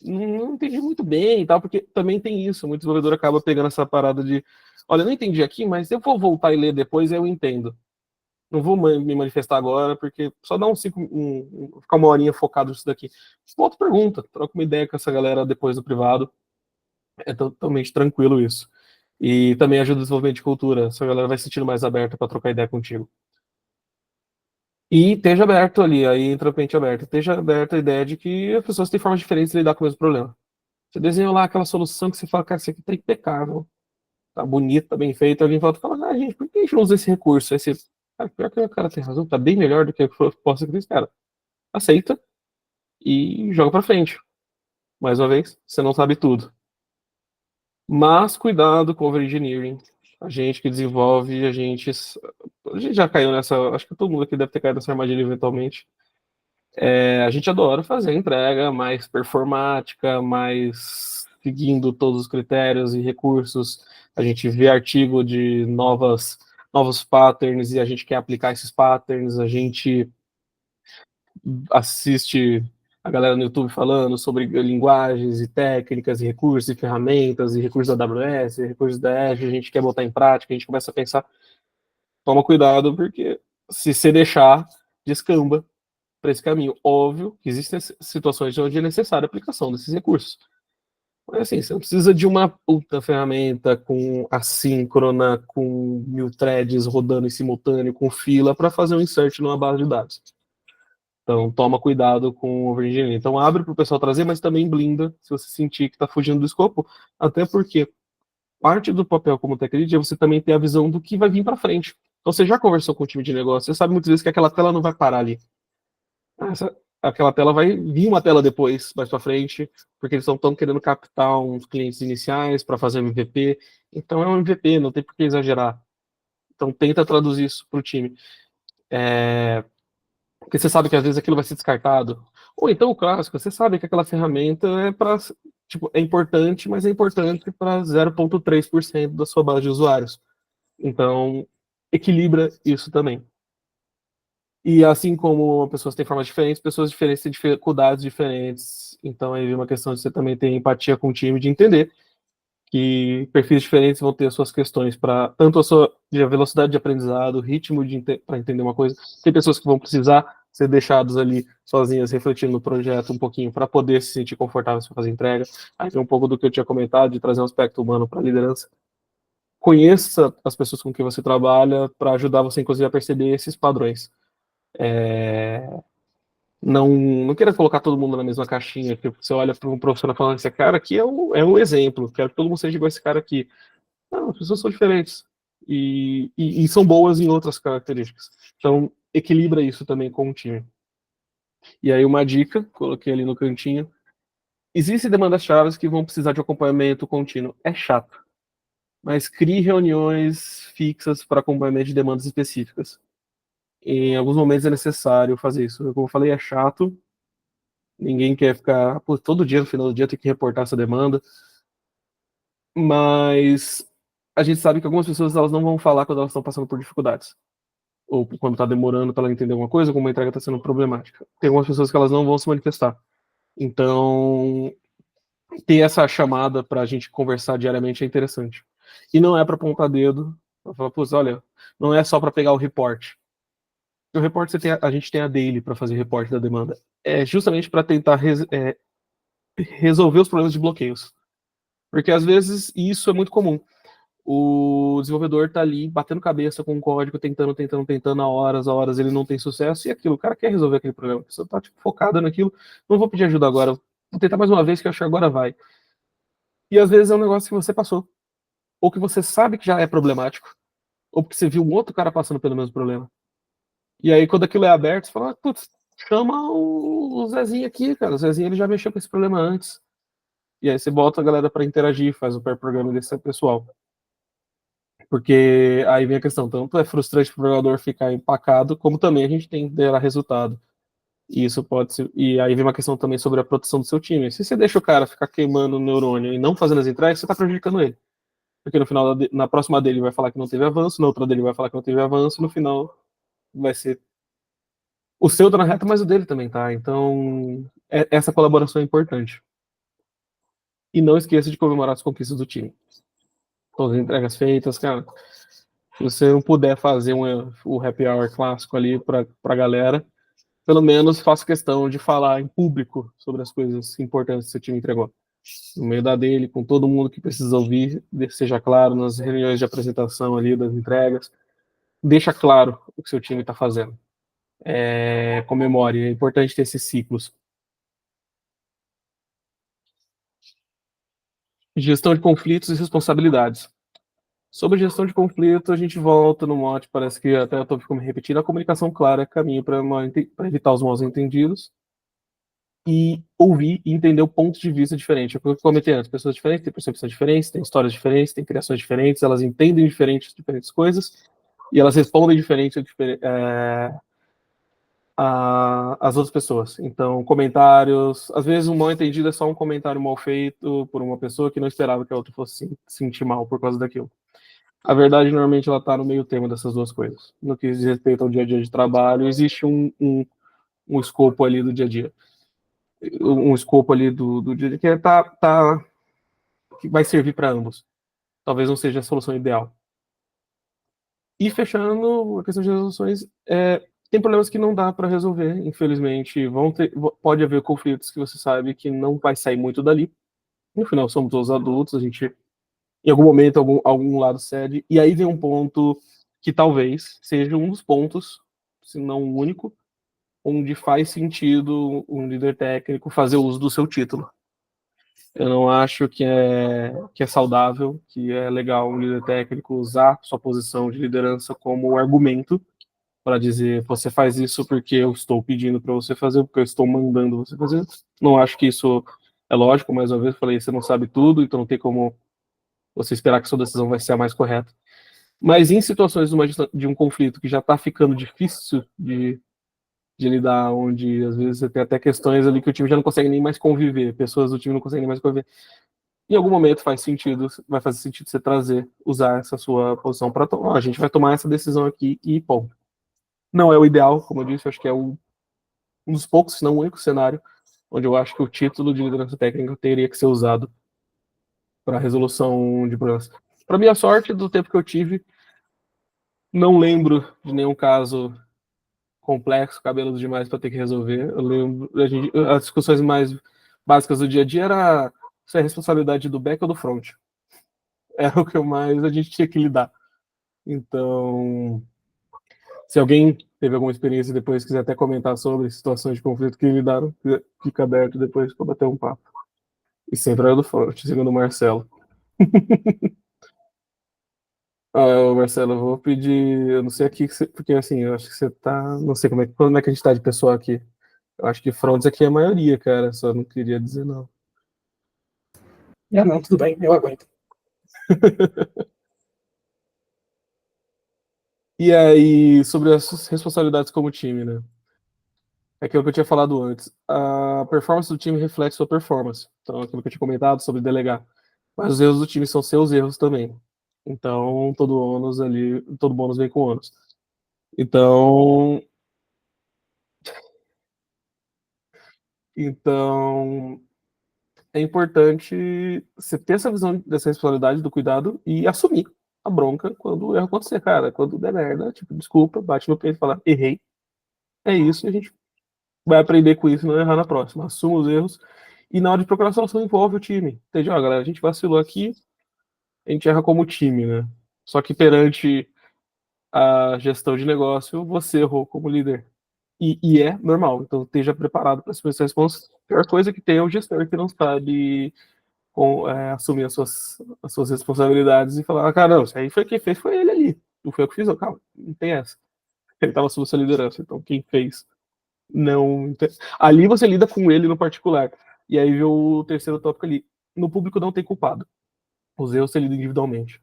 não entendi muito bem e tal, porque também tem isso, muito desenvolvedor acaba pegando essa parada de, olha, eu não entendi aqui, mas eu vou voltar e ler depois, aí eu entendo. Não vou me manifestar agora, porque só dá ficar uma horinha focado nisso daqui. Volta pergunta, troca uma ideia com essa galera depois do privado. É totalmente tranquilo isso. E também ajuda o desenvolvimento de cultura. Essa galera vai se sentindo mais aberta para trocar ideia contigo. E esteja aberto ali, aí entra o pente aberto. Esteja aberto a ideia de que as pessoas têm formas diferentes de lidar com o mesmo problema. Você desenhou lá aquela solução que você fala, cara, isso aqui tá impecável, tá bonito, tá bem feito. Alguém volta e fala, gente, por que a gente não usa esse recurso? Aí você, cara, pior que o cara tem razão, tá bem melhor do que eu posso acreditar, cara. Aceita e joga pra frente. Mais uma vez, você não sabe tudo. Mas cuidado com o overengineering. A gente que desenvolve, a gente já caiu nessa. Acho que todo mundo aqui deve ter caído nessa armadilha eventualmente. A gente adora fazer entrega mais performática, mais seguindo todos os critérios e recursos. A gente vê artigo de novos patterns e a gente quer aplicar esses patterns. A gente assiste a galera no YouTube falando sobre linguagens e técnicas e recursos e ferramentas e recursos da AWS, e recursos da Azure, a gente quer botar em prática, a gente começa a pensar, toma cuidado, porque se você deixar, descamba para esse caminho. Óbvio que existem situações onde é necessária a aplicação desses recursos. Mas assim, você não precisa de uma puta ferramenta com assíncrona, com 1000 threads rodando em simultâneo, com fila, para fazer um insert numa base de dados. Então, toma cuidado com o overengineering. Então, abre para o pessoal trazer, mas também blinda se você sentir que está fugindo do escopo, até porque parte do papel como tech lead é você também ter a visão do que vai vir para frente. Então, você já conversou com o time de negócio, você sabe muitas vezes que aquela tela não vai parar ali. Aquela tela vai vir uma tela depois, mais para frente, porque eles estão querendo captar uns clientes iniciais para fazer MVP. Então, é um MVP, não tem por que exagerar. Então, tenta traduzir isso para o time. Porque você sabe que às vezes aquilo vai ser descartado. Ou então o clássico, você sabe que aquela ferramenta é importante, mas é importante para 0,3% da sua base de usuários. Então, equilibra isso também. E assim como pessoas têm formas diferentes, pessoas diferentes têm dificuldades diferentes. Então, aí vem uma questão de você também ter empatia com o time, de entender que perfis diferentes vão ter as suas questões para tanto a sua velocidade de aprendizado, ritmo para entender uma coisa. Tem pessoas que vão precisar ser deixados ali sozinhas, refletindo no projeto um pouquinho para poder se sentir confortáveis para fazer entrega. Aí tem um pouco do que eu tinha comentado de trazer um aspecto humano para a liderança. Conheça as pessoas com quem você trabalha para ajudar você, inclusive, a perceber esses padrões. Não queira colocar todo mundo na mesma caixinha, que você olha para um profissional falando, esse cara aqui é um exemplo, quero que todo mundo seja igual a esse cara aqui. Não, as pessoas são diferentes. E são boas em outras características. Então, equilibra isso também com o time. E aí, uma dica, coloquei ali no cantinho. Existem demandas-chave que vão precisar de acompanhamento contínuo. É chato. Mas crie reuniões fixas para acompanhamento de demandas específicas. Em alguns momentos é necessário fazer isso. Como eu falei, é chato. Ninguém quer ficar todo dia, no final do dia, tem que reportar essa demanda. Mas a gente sabe que algumas pessoas elas não vão falar quando elas estão passando por dificuldades. Ou quando está demorando para ela entender alguma coisa, como a entrega está sendo problemática. Tem algumas pessoas que elas não vão se manifestar. Então, ter essa chamada para a gente conversar diariamente é interessante. E não é para apontar dedo, para falar, olha, não é só para pegar o report. O report a gente tem a daily para fazer report da demanda. É justamente para tentar resolver os problemas de bloqueios. Porque às vezes isso é muito comum. O desenvolvedor tá ali batendo cabeça com o código, tentando há horas ele não tem sucesso, e aquilo, o cara quer resolver aquele problema, a pessoa tá focada naquilo, não vou pedir ajuda agora, vou tentar mais uma vez que eu acho que agora vai. E às vezes é um negócio que você passou, ou que você sabe que já é problemático, ou porque você viu um outro cara passando pelo mesmo problema. E aí quando aquilo é aberto, você fala, putz, chama o Zezinho aqui, cara, o Zezinho ele já mexeu com esse problema antes. E aí você bota a galera para interagir, faz o pair programming desse pessoal. Porque aí vem a questão, tanto é frustrante para o jogador ficar empacado, como também a gente tem que dar resultado. E isso pode ser. E aí vem uma questão também sobre a proteção do seu time. Se você deixa o cara ficar queimando o neurônio e não fazendo as entregas, você está prejudicando ele. Porque no final, na próxima dele vai falar que não teve avanço, na outra dele vai falar que não teve avanço, e no final vai ser. O seu tá na reta, mas o dele também tá. Então, essa colaboração é importante. E não esqueça de comemorar as conquistas do time. Todas as entregas feitas, cara. Se você não puder fazer o happy hour clássico ali pra galera, pelo menos faça questão de falar em público sobre as coisas importantes que seu time entregou. No meio da dele, com todo mundo que precisa ouvir, seja claro nas reuniões de apresentação ali das entregas, deixa claro o que seu time está fazendo. Comemore, é importante ter esses ciclos. Gestão de conflitos e responsabilidades. Sobre gestão de conflito, a gente volta no mote, parece que até eu estou me repetindo, a comunicação clara é caminho para evitar os mal entendidos e ouvir e entender o ponto de vista diferente. É o que eu comentei antes, pessoas diferentes, têm percepções diferentes, têm histórias diferentes, têm criações diferentes, elas entendem diferentes coisas e elas respondem diferente às outras pessoas. Então, comentários, às vezes um mal entendido é só um comentário mal feito por uma pessoa que não esperava que a outra fosse se sentir mal por causa daquilo. A verdade, normalmente, ela está no meio termo dessas duas coisas. No que diz respeito ao dia a dia de trabalho, existe um escopo ali do dia a dia. Um escopo ali do dia a dia que vai servir para ambos. Talvez não seja a solução ideal. E fechando a questão de resoluções, tem problemas que não dá para resolver, infelizmente. Pode haver conflitos que você sabe que não vai sair muito dali. No final, somos todos adultos, a gente, em algum momento, algum lado cede. E aí vem um ponto que talvez seja um dos pontos, se não o único, onde faz sentido um líder técnico fazer uso do seu título. Eu não acho que é saudável, que é legal um líder técnico usar sua posição de liderança como argumento para dizer você faz isso porque eu estou pedindo para você fazer, porque eu estou mandando você fazer. Não acho que isso é lógico, mais uma vez eu falei, você não sabe tudo, então não tem como você esperar que sua decisão vai ser a mais correta. Mas em situações de um conflito que já está ficando difícil de lidar, onde às vezes você tem até questões ali que o time já não consegue nem mais conviver, pessoas do time não conseguem nem mais conviver. Em algum momento vai fazer sentido você usar essa sua posição para tomar. A gente vai tomar essa decisão aqui e ponto. Não é o ideal, como eu disse, eu acho que é um dos poucos, se não o único cenário onde eu acho que o título de liderança técnica teria que ser usado para resolução de problemas. Para minha sorte, do tempo que eu tive, não lembro de nenhum caso complexo, cabeludo demais para ter que resolver. Eu lembro, as discussões mais básicas do dia a dia era se é responsabilidade do back ou do front. Era o que mais a gente tinha que lidar. Então, se alguém teve alguma experiência depois quiser até comentar sobre situações de conflito que lidaram, fica aberto depois para bater um papo. E sempre era do front, segundo o Marcelo. Marcelo, eu vou pedir, eu não sei aqui, porque assim, eu acho que você tá, não sei como é que a gente tá de pessoal aqui. Eu acho que fronts aqui é a maioria, cara, só não queria dizer não. Não, tudo bem, eu aguento. E aí, sobre as responsabilidades como time, né? É aquilo que eu tinha falado antes. A performance do time reflete sua performance. Então, aquilo que eu tinha comentado sobre delegar. Mas os erros do time são seus erros também. Então, todo bônus vem com ônus. Então, então, é importante você ter essa visão dessa responsabilidade, do cuidado e assumir a bronca quando o erro acontecer, cara. Quando der merda, tipo, desculpa, bate no peito e fala, errei. É isso, e a gente vai aprender com isso e não errar na próxima. Assuma os erros. E na hora de procurar solução, envolve o time. Entende? Ó, galera, a gente vacilou aqui, a gente erra como time, né? Só que perante a gestão de negócio, você errou como líder. E é normal, então esteja preparado para assumir essa resposta. A pior coisa que tem é o gestor que não sabe assumir as suas responsabilidades e falar, cara, não, isso aí foi quem fez, foi ele ali. Não foi eu que fiz, não, calma, não tem essa. Ele estava sob sua liderança, então quem fez não. Ali você lida com ele no particular. E aí vem o terceiro tópico ali. No público não tem culpado. Os erros você lida individualmente.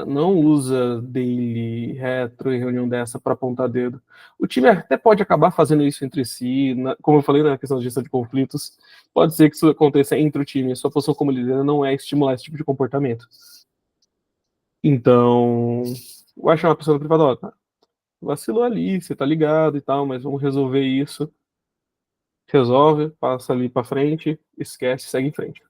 Não usa daily, retro e reunião dessa para apontar dedo. O time até pode acabar fazendo isso entre si, como eu falei na questão de gestão de conflitos, pode ser que isso aconteça entre o time. A sua função como líder não é estimular esse tipo de comportamento. Então, vai chamar a pessoa no privado, ó, cara, vacilou ali, você tá ligado e tal, mas vamos resolver isso. Resolve, passa ali para frente, esquece, segue em frente.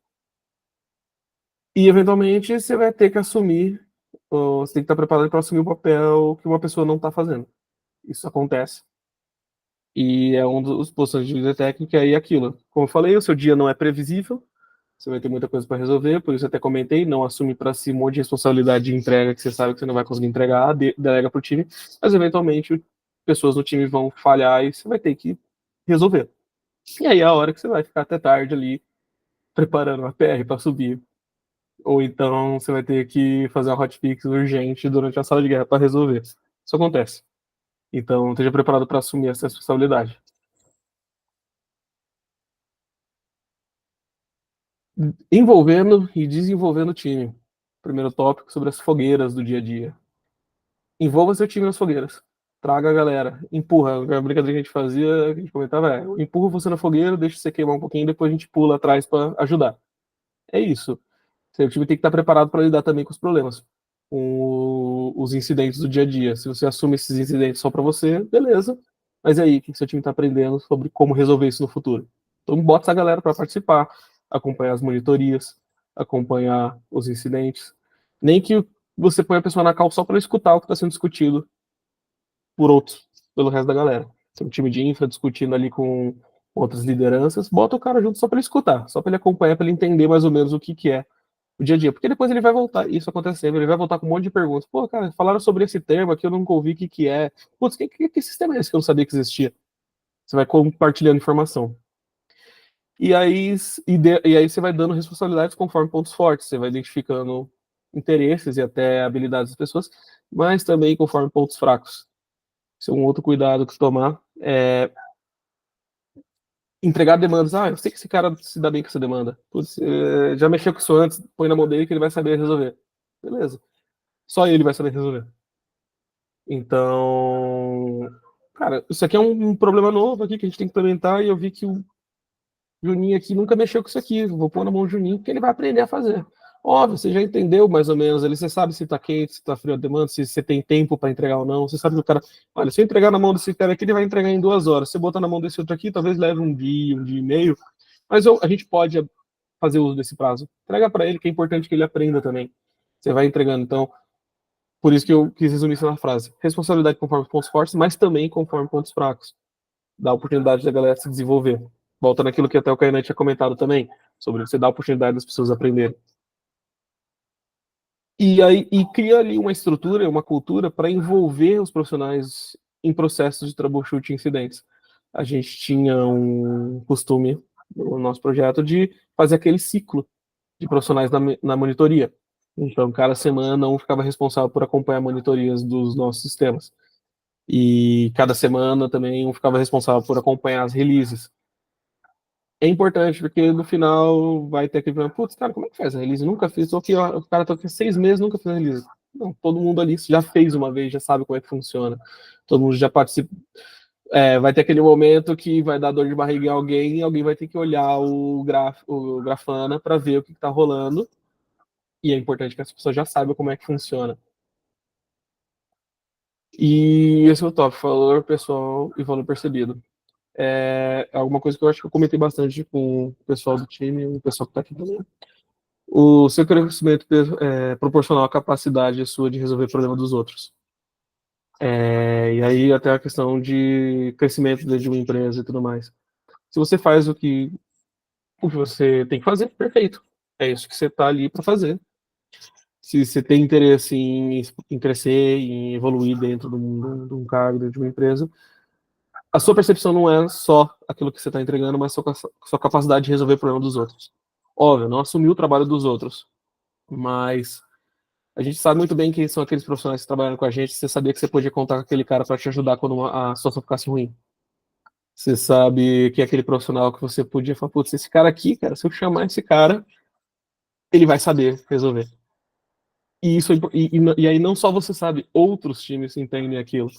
E eventualmente você vai ter que assumir, ou você tem que estar preparado para assumir o papel que uma pessoa não está fazendo. Isso acontece. E é um dos posições de líder técnico, aí é aquilo. Como eu falei, o seu dia não é previsível, você vai ter muita coisa para resolver, por isso eu até comentei, não assume para si um monte de responsabilidade de entrega que você sabe que você não vai conseguir entregar, delega para o time, mas eventualmente pessoas no time vão falhar e você vai ter que resolver. E aí é a hora que você vai ficar até tarde ali preparando uma PR para subir. Ou então você vai ter que fazer uma hotfix urgente durante a sala de guerra para resolver. Isso acontece. Então esteja preparado para assumir essa responsabilidade. Envolvendo e desenvolvendo o time. Primeiro tópico sobre as fogueiras do dia a dia. Envolva seu time nas fogueiras. Traga a galera. Empurra. A brincadeira que a gente fazia, que a gente comentava é: empurra você na fogueira, deixa você queimar um pouquinho, depois a gente pula atrás para ajudar. É isso. Seu time tem que estar preparado para lidar também com os problemas, com os incidentes do dia a dia. Se você assume esses incidentes só para você, beleza. Mas e aí, o que seu time está aprendendo sobre como resolver isso no futuro? Então, bota essa galera para participar, acompanhar as monitorias, acompanhar os incidentes. Nem que você ponha a pessoa na cal só para escutar o que está sendo discutido por outros, pelo resto da galera. Tem um time de infra discutindo ali com outras lideranças, bota o cara junto só para ele escutar, só para ele acompanhar, para ele entender mais ou menos o que, que é o dia a dia, porque depois ele vai voltar, isso acontecendo, ele vai voltar com um monte de perguntas. Pô, cara, falaram sobre esse termo aqui, eu nunca ouvi o que, que é. Putz, que sistema é esse que eu não sabia que existia? Você vai compartilhando informação. E aí, e aí você vai dando responsabilidades conforme pontos fortes, você vai identificando interesses e até habilidades das pessoas, mas também conforme pontos fracos. Esse é um outro cuidado que tomar. É entregar demandas. Ah, eu sei que esse cara se dá bem com essa demanda. Putz, já mexeu com isso antes, põe na mão dele que ele vai saber resolver. Beleza. Só ele vai saber resolver. Então, cara, isso aqui é um problema novo aqui que a gente tem que implementar e eu vi que o Juninho aqui nunca mexeu com isso aqui. Vou pôr na mão do Juninho porque ele vai aprender a fazer. Óbvio, você já entendeu mais ou menos ali, você sabe se tá quente, se tá frio a demanda, se você tem tempo para entregar ou não. Você sabe que o cara, olha, se eu entregar na mão desse cara aqui, ele vai entregar em 2 horas. Se eu botar na mão desse outro aqui, talvez leve um dia e meio. Mas a gente pode fazer uso desse prazo. Entrega para ele, que é importante que ele aprenda também. Você vai entregando. Então, por isso que eu quis resumir isso na frase. Responsabilidade conforme pontos fortes, mas também conforme pontos fracos. Dá a oportunidade da galera se desenvolver. Volta naquilo que até o Kainan tinha comentado também, sobre você dar a oportunidade das pessoas aprenderem. E aí e cria ali uma estrutura, uma cultura para envolver os profissionais em processos de troubleshoot incidentes. A gente tinha um costume no nosso projeto de fazer aquele ciclo de profissionais na monitoria. Então, cada semana um ficava responsável por acompanhar monitorias dos nossos sistemas. E cada semana também um ficava responsável por acompanhar as releases. É importante, porque no final vai ter aquele problema, putz, cara, como é que faz a release? Nunca fiz, tô aqui, ó, o cara tá aqui 6 meses, nunca fez a release. Não, todo mundo ali já fez uma vez, já sabe como é que funciona. Todo mundo já participa. Vai ter aquele momento que vai dar dor de barriga em alguém e alguém vai ter que olhar o Grafana para ver o que está rolando. E é importante que as pessoas já saibam como é que funciona. E esse é o top, valor pessoal e valor percebido. É alguma coisa que eu acho que eu comentei bastante com o pessoal do time, o pessoal que está aqui também. O seu crescimento é proporcional à capacidade sua de resolver o problema dos outros. E aí até a questão de crescimento dentro de uma empresa e tudo mais. Se você faz o que você tem que fazer, perfeito. É isso que você está ali para fazer. Se você tem interesse em crescer, em evoluir dentro de um cargo, dentro de uma empresa, a sua percepção não é só aquilo que você está entregando, mas sua capacidade de resolver o problema dos outros. Óbvio, não assumir o trabalho dos outros, mas a gente sabe muito bem quem são aqueles profissionais que trabalham com a gente. Você sabia que você podia contar com aquele cara para te ajudar quando a situação ficasse ruim. Você sabe que é aquele profissional que você podia falar, putz, esse cara aqui, cara, se eu chamar esse cara, ele vai saber resolver. E, isso, e aí não só você sabe, outros times entendem aquilo.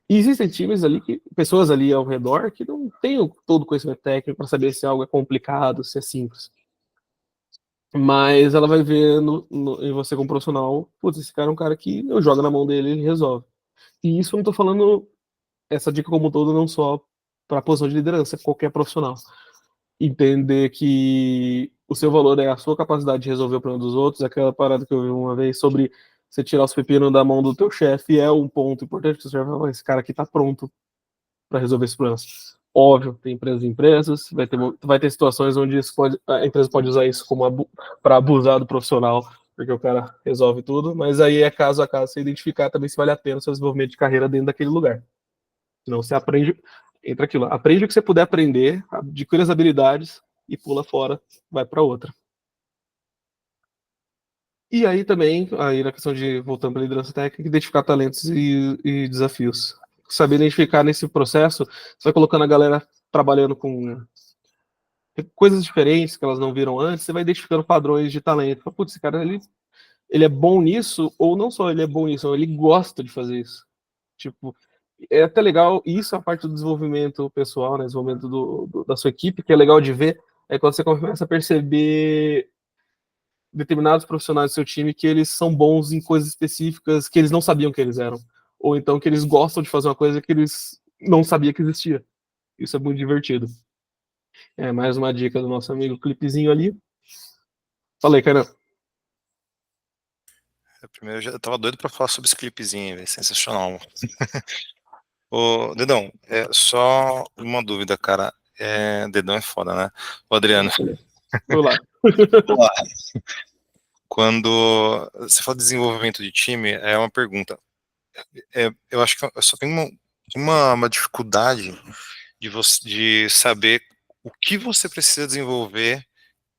E existem times ali, pessoas ali ao redor que não têm todo o conhecimento técnico para saber se algo é complicado, se é simples. Mas ela vai ver em você como profissional, putz, esse cara é um cara que eu jogo na mão dele e ele resolve. E isso eu não tô falando, essa dica como um todo, não só para a posição de liderança, qualquer profissional. Entender que o seu valor é a sua capacidade de resolver o problema dos outros, aquela parada que eu vi uma vez sobre você tirar os pepinos da mão do teu chefe é um ponto importante, que você vai falar, esse cara aqui tá pronto para resolver esse problema. Óbvio, tem empresas e empresas, vai ter situações onde a empresa pode usar isso como para abusar do profissional, porque o cara resolve tudo, mas aí é caso a caso você identificar também se vale a pena o seu desenvolvimento de carreira dentro daquele lugar. Senão você aprende, entra aquilo, aprende o que você puder aprender, adquire as habilidades e pula fora, vai para outra. E aí também, aí na questão de, voltando para a liderança técnica, identificar talentos e desafios. Saber identificar nesse processo, você vai colocando a galera trabalhando com coisas diferentes que elas não viram antes, você vai identificando padrões de talento. Putz, esse cara, ele é bom nisso, ou não só ele é bom nisso, ele gosta de fazer isso. Tipo, é até legal, e isso é a parte do desenvolvimento pessoal, né, desenvolvimento da sua equipe, que é legal de ver, é quando você começa a perceber determinados profissionais do seu time que eles são bons em coisas específicas que eles não sabiam que eles eram. Ou então que eles gostam de fazer uma coisa que eles não sabiam que existia. Isso é muito divertido. É mais uma dica do nosso amigo Clipezinho ali. Falei, cara. Primeiro, eu tava doido pra falar sobre esse clipezinho, velho. Sensacional. Ô, Dedão, só uma dúvida, cara. Dedão é foda, né? O Adriano. Vamos lá. Olá. Quando você fala de desenvolvimento de time, é uma pergunta. Eu acho que eu só tenho uma dificuldade de saber o que você precisa desenvolver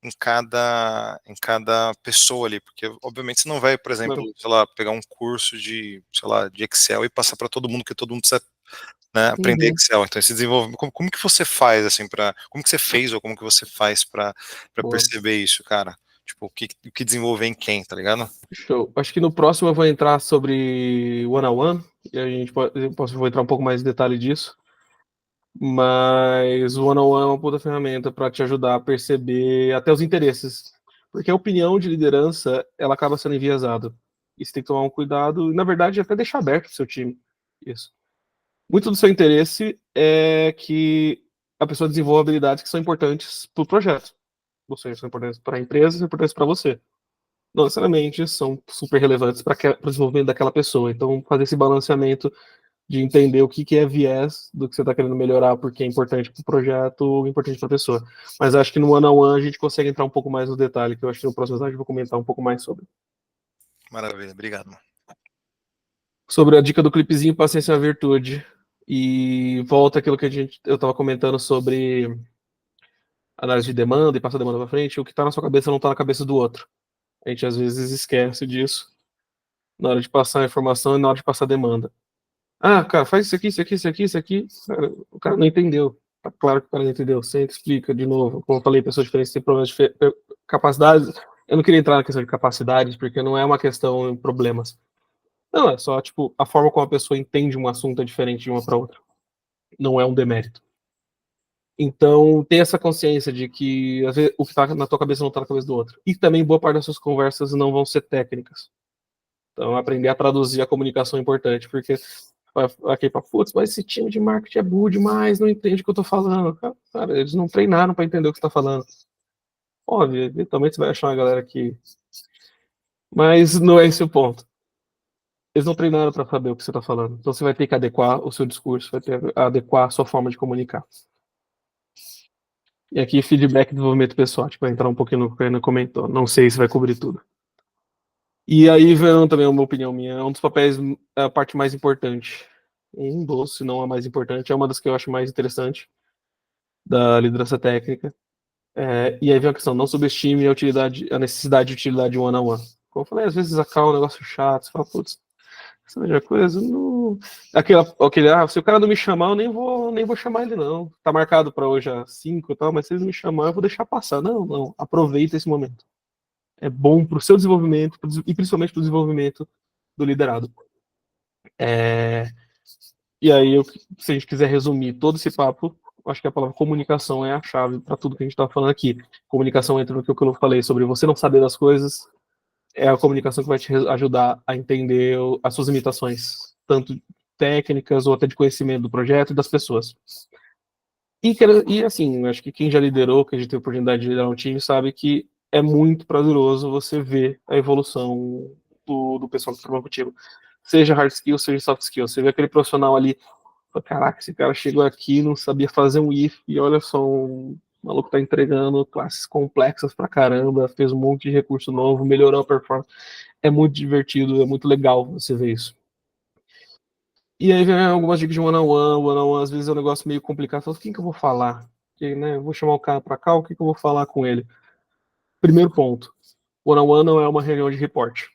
em cada pessoa ali, porque obviamente você não vai, por exemplo, sei lá, pegar um curso de, sei lá, de Excel e passar para todo mundo, que todo mundo precisa, né, aprender Uhum. Excel. Então, esse desenvolvimento, como que você faz assim como que você fez ou como que você faz para Boa. perceber isso, cara? Tipo, o que desenvolver em quem, tá ligado? Show. Acho que no próximo eu vou entrar sobre one-on-one, e a gente vou entrar um pouco mais em detalhe disso. Mas o one-on-one é uma puta ferramenta para te ajudar a perceber até os interesses. Porque a opinião de liderança, ela acaba sendo enviesada. E você tem que tomar um cuidado, e na verdade até deixar aberto o seu time. Isso. Muito do seu interesse é que a pessoa desenvolva habilidades que são importantes para o projeto. Ou seja, são importantes para a empresa, são importantes para você. Não necessariamente são super relevantes para o desenvolvimento daquela pessoa. Então, fazer esse balanceamento de entender o que é viés do que você está querendo melhorar, porque é importante para o projeto ou importante para a pessoa. Mas acho que no one-on-one a gente consegue entrar um pouco mais no detalhe, que eu acho que no próximo slide eu vou comentar um pouco mais sobre. Maravilha, obrigado, mano. Sobre a dica do clipezinho, paciência é uma virtude. E volta aquilo que eu estava comentando sobre análise de demanda e passar a demanda para frente. O que está na sua cabeça não está na cabeça do outro. A gente às vezes esquece disso na hora de passar a informação e na hora de passar a demanda. Ah, cara, faz isso aqui, isso aqui, isso aqui, isso aqui. Cara, o cara não entendeu. Tá claro que o cara não entendeu. Senta, explica de novo. Como eu falei, pessoas diferentes têm problemas de capacidades. Eu não queria entrar na questão de capacidades, porque não é uma questão de problemas. Não, é só, tipo, a forma como a pessoa entende um assunto é diferente de uma para outra. Não é um demérito. Então, ter essa consciência de que às vezes, o que está na tua cabeça não está na cabeça do outro. E também boa parte das suas conversas não vão ser técnicas. Então, aprender a traduzir a comunicação é importante, porque aqui para putz, mas esse time de marketing é burro demais, não entende o que eu tô falando. Cara, eles não treinaram para entender o que você tá falando. Óbvio, eventualmente você vai achar uma galera que. Mas não é esse o ponto. Eles não treinaram para saber o que você tá falando. Então você vai ter que adequar o seu discurso, vai ter que adequar a sua forma de comunicar. E aqui, feedback e desenvolvimento pessoal, tipo, vai entrar um pouquinho no que a Ana comentou. Não sei se vai cobrir tudo. E aí, vendo também uma opinião minha, é um dos papéis, a parte mais importante. Um dos, se não a mais importante, é uma das que eu acho mais interessante da liderança técnica. E aí vem a questão, não subestime a necessidade de utilidade one-on-one. Como eu falei, às vezes acaba um negócio chato, você fala, putz, essa mesma coisa, não... se o cara não me chamar, eu nem vou chamar ele, não. Tá marcado para hoje às 5 e tal, mas se ele me chamar, eu vou deixar passar. Não, aproveita esse momento. é bom para o seu desenvolvimento e principalmente para o desenvolvimento do liderado. E aí, se a gente quiser resumir todo esse papo, acho que a palavra comunicação é a chave para tudo que a gente está falando aqui. Comunicação entra no que eu falei sobre você não saber das coisas, é a comunicação que vai te ajudar a entender as suas limitações, tanto técnicas ou até de conhecimento do projeto e das pessoas. E assim, acho que quem já liderou, quem já teve a oportunidade de liderar um time, sabe que é muito prazeroso você ver a evolução do pessoal que trabalha contigo. Seja hard skill, seja soft skill. Você vê aquele profissional ali, caraca, esse cara chegou aqui, não sabia fazer um if, e olha só, um maluco tá entregando classes complexas pra caramba, fez um monte de recurso novo, melhorou a performance. É muito divertido, é muito legal você ver isso. E aí vem algumas dicas de one-on-one, às vezes é um negócio meio complicado. Fala, quem que eu vou falar? Porque, né, eu vou chamar o cara pra cá, o que que eu vou falar com ele? Primeiro ponto, one-on-one não é uma reunião de reporte.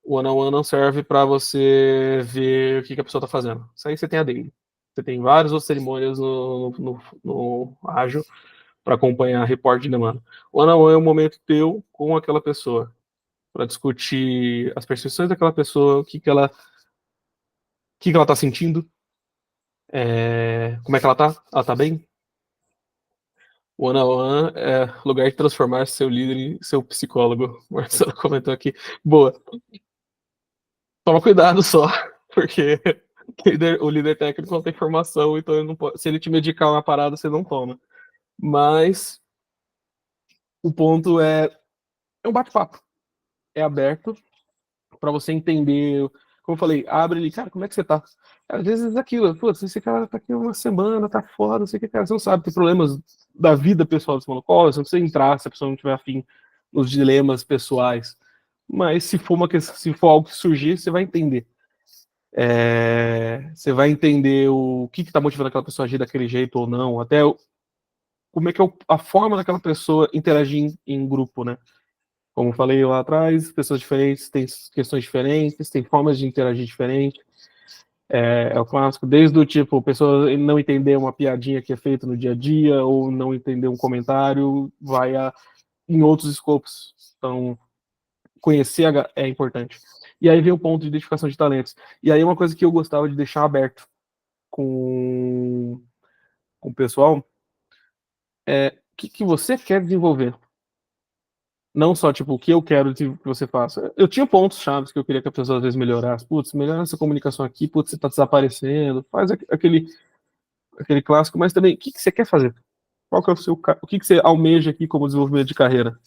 O one-on-one não serve para você ver o que que a pessoa tá fazendo. Isso aí você tem a daily. Você tem várias outras cerimônias no ágil para acompanhar reporte de demanda. O one-on-one é um momento teu com aquela pessoa, para discutir as percepções daquela pessoa, o que que ela tá sentindo, como é que ela tá? Ela tá bem? One on one é lugar de transformar seu líder em seu psicólogo. O Marcelo comentou aqui. Boa. Toma cuidado só, porque o líder técnico não tem formação, então ele não pode, se ele te medicar uma parada, você não toma. Mas o ponto é um bate-papo. É aberto para você entender. Como eu falei, abre ele, cara, como é que você tá? Às vezes é aquilo, pô, esse cara tá aqui uma semana, tá foda, não sei o que, cara, você não sabe, tem problemas da vida pessoal desse maluco, você não precisa entrar se a pessoa não tiver afim nos dilemas pessoais. Mas se for, se for algo que surgir, você vai entender. Você vai entender o que está motivando aquela pessoa a agir daquele jeito ou não, até como é que é a forma daquela pessoa interagir em grupo, né? Como falei lá atrás, pessoas diferentes têm questões diferentes, têm formas de interagir diferentes. É o clássico, desde o tipo, a pessoa não entender uma piadinha que é feita no dia a dia, ou não entender um comentário, em outros escopos. Então, conhecer é importante. E aí vem o ponto de identificação de talentos. E aí uma coisa que eu gostava de deixar aberto com o pessoal é o que você quer desenvolver. Não só, tipo, o que eu quero que você faça. Eu tinha pontos chaves que eu queria que a pessoa às vezes melhorasse. Putz, melhora essa comunicação aqui, putz, você tá desaparecendo. Faz aquele clássico, mas também, o que você quer fazer? Qual que é o que você almeja aqui como desenvolvimento de carreira?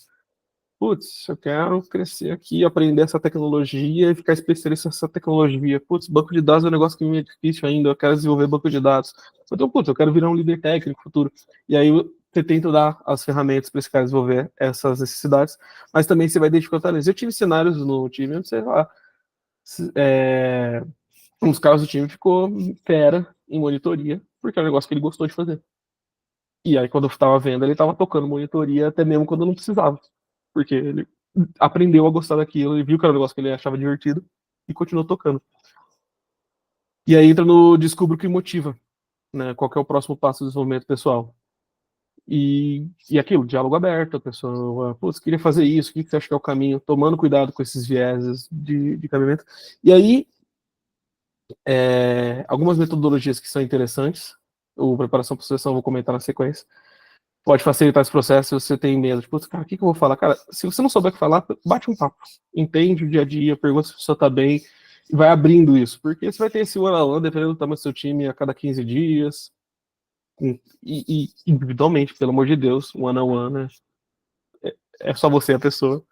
Putz, eu quero crescer aqui, aprender essa tecnologia e ficar especialista nessa tecnologia. Putz, banco de dados é um negócio que me é difícil ainda, eu quero desenvolver banco de dados. Então, putz, eu quero virar um líder técnico no futuro. E aí você tenta dar as ferramentas para esse cara desenvolver essas necessidades, mas também você vai identificar talentos. Eu tive cenários no time onde, sei lá, um dos caras do time ficou fera em monitoria, porque é um negócio que ele gostou de fazer. E aí, quando eu estava vendo, ele estava tocando monitoria até mesmo quando não precisava. Porque ele aprendeu a gostar daquilo, ele viu que era um negócio que ele achava divertido e continuou tocando. E aí entra no descubro o que motiva, né? Qual que é o próximo passo do desenvolvimento pessoal. E aquilo, diálogo aberto, a pessoa, putz, queria fazer isso, o que você acha que é o caminho? Tomando cuidado com esses vieses de caminhamento. E aí, algumas metodologias que são interessantes, o preparação para sucessão eu vou comentar na sequência, pode facilitar esse processo se você tem medo. Tipo, cara, o que eu vou falar? Cara, se você não souber o que falar, bate um papo. Entende o dia a dia, pergunta se a pessoa tá bem, e vai abrindo isso. Porque você vai ter esse one-on-one, dependendo do tamanho do seu time, a cada 15 dias. E individualmente, pelo amor de Deus, one-on-one, né? É só você a pessoa.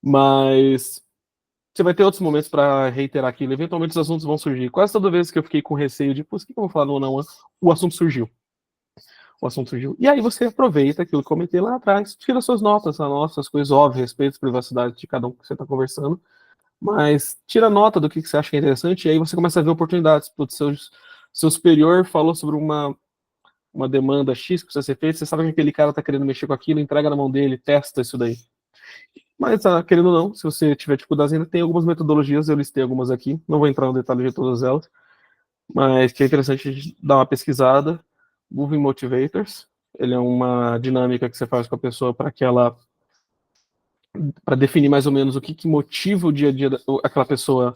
Mas você vai ter outros momentos para reiterar aquilo. Eventualmente os assuntos vão surgir. Quase toda vez que eu fiquei com receio de, pô, o que eu vou falar no one-on-one, o assunto surgiu. E aí você aproveita aquilo que eu comentei lá atrás, tira suas notas, anota as coisas óbvias, respeita a privacidade de cada um que você está conversando, mas tira nota do que você acha que é interessante, e aí você começa a ver oportunidades. Putz, seu superior falou sobre uma demanda X que precisa ser feita, você sabe que aquele cara está querendo mexer com aquilo, entrega na mão dele, testa isso daí. Mas, querendo ou não, se você tiver dificuldades ainda, tem algumas metodologias, eu listei algumas aqui, não vou entrar no detalhe de todas elas, mas que é interessante dar uma pesquisada. Moving Motivators, ele é uma dinâmica que você faz com a pessoa para que ela para definir mais ou menos o que motiva o dia a dia aquela pessoa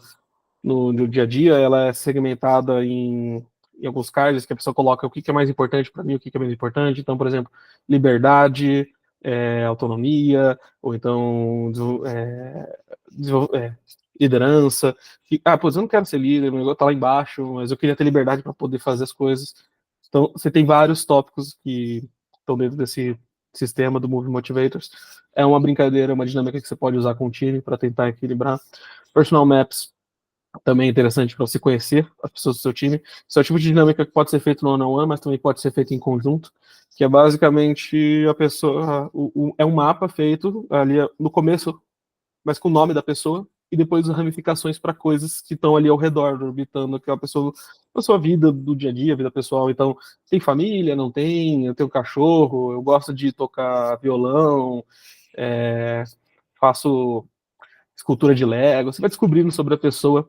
no dia a dia. Ela é segmentada em alguns cards que a pessoa coloca o que é mais importante para mim, o que é menos importante. Então, por exemplo, liberdade, autonomia, ou então liderança. Pois eu não quero ser líder, meu negócio tá lá embaixo, mas eu queria ter liberdade para poder fazer as coisas. Então, você tem vários tópicos que estão dentro desse sistema do Move Motivators. É uma brincadeira, uma dinâmica que você pode usar com o time para tentar equilibrar. Personal Maps também é interessante para você conhecer as pessoas do seu time. Isso é o tipo de dinâmica que pode ser feito no one-on-one, mas também pode ser feito em conjunto, que é basicamente a pessoa... é um mapa feito ali no começo, mas com o nome da pessoa, e depois as ramificações para coisas que estão ali ao redor, orbitando aquela pessoa, a sua vida do dia a dia, vida pessoal. Então, tem família, não tem? Eu tenho um cachorro, eu gosto de tocar violão, faço escultura de Lego. Você vai descobrindo sobre a pessoa.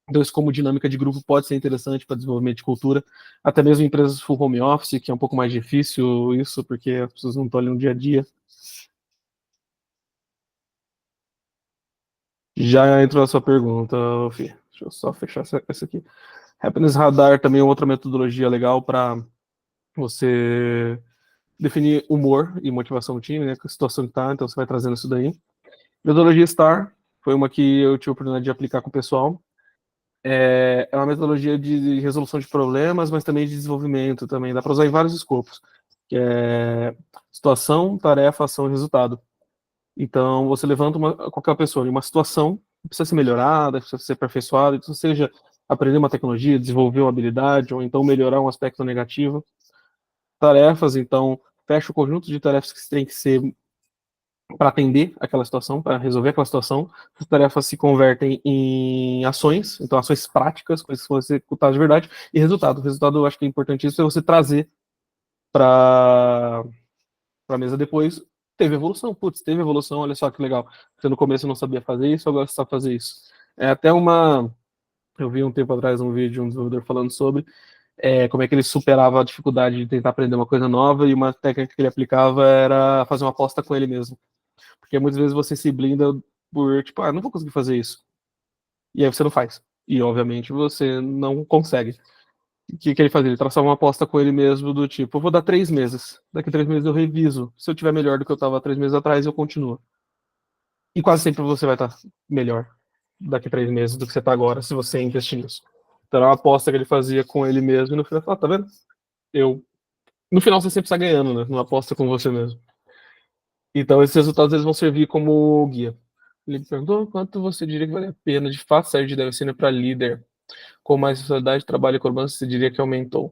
Então, isso como dinâmica de grupo pode ser interessante para desenvolvimento de cultura. Até mesmo em empresas full home office, que é um pouco mais difícil isso, porque as pessoas não estão ali no dia a dia. Já entrou a sua pergunta, Fih. Deixa eu só fechar essa aqui. Happiness Radar também é outra metodologia legal para você definir humor e motivação do time, né? Que a situação que tá, então você vai trazendo isso daí. Metodologia STAR foi uma que eu tive a oportunidade de aplicar com o pessoal. É uma metodologia de resolução de problemas, mas também de desenvolvimento também. Dá para usar em vários escopos, que é situação, tarefa, ação e resultado. Então, você levanta qualquer pessoa em uma situação que precisa ser melhorada, precisa ser aperfeiçoada, então, seja aprender uma tecnologia, desenvolver uma habilidade, ou então melhorar um aspecto negativo. Tarefas, então, fecha o conjunto de tarefas que tem que ser para atender aquela situação, para resolver aquela situação. As tarefas se convertem em ações, então ações práticas, coisas que vão ser executadas de verdade, e resultado. O resultado eu acho que é importantíssimo, é você trazer para a mesa depois. Teve evolução, putz, teve evolução, olha só que legal. Você no começo não sabia fazer isso, agora você sabe fazer isso. É até uma. Eu vi um tempo atrás um vídeo de um desenvolvedor falando sobre como é que ele superava a dificuldade de tentar aprender uma coisa nova, e uma técnica que ele aplicava era fazer uma aposta com ele mesmo. Porque muitas vezes você se blinda por, tipo, não vou conseguir fazer isso. E aí você não faz. E, obviamente, você não consegue. O que ele fazia? Ele traçava uma aposta com ele mesmo do tipo, eu vou dar 3 meses. Daqui 3 meses eu reviso. Se eu tiver melhor do que eu estava 3 meses atrás, eu continuo. E quase sempre você vai estar melhor daqui 3 meses do que você está agora, se você investir nisso. Então era uma aposta que ele fazia com ele mesmo, e no final, tá vendo? Eu... No final você sempre está ganhando, né? Numa aposta com você mesmo. Então esses resultados eles vão servir como guia. Ele perguntou quanto você diria que vale a pena de fato sair de DevSenior para líder. Com mais responsabilidade, trabalho e cobrança, você diria que aumentou?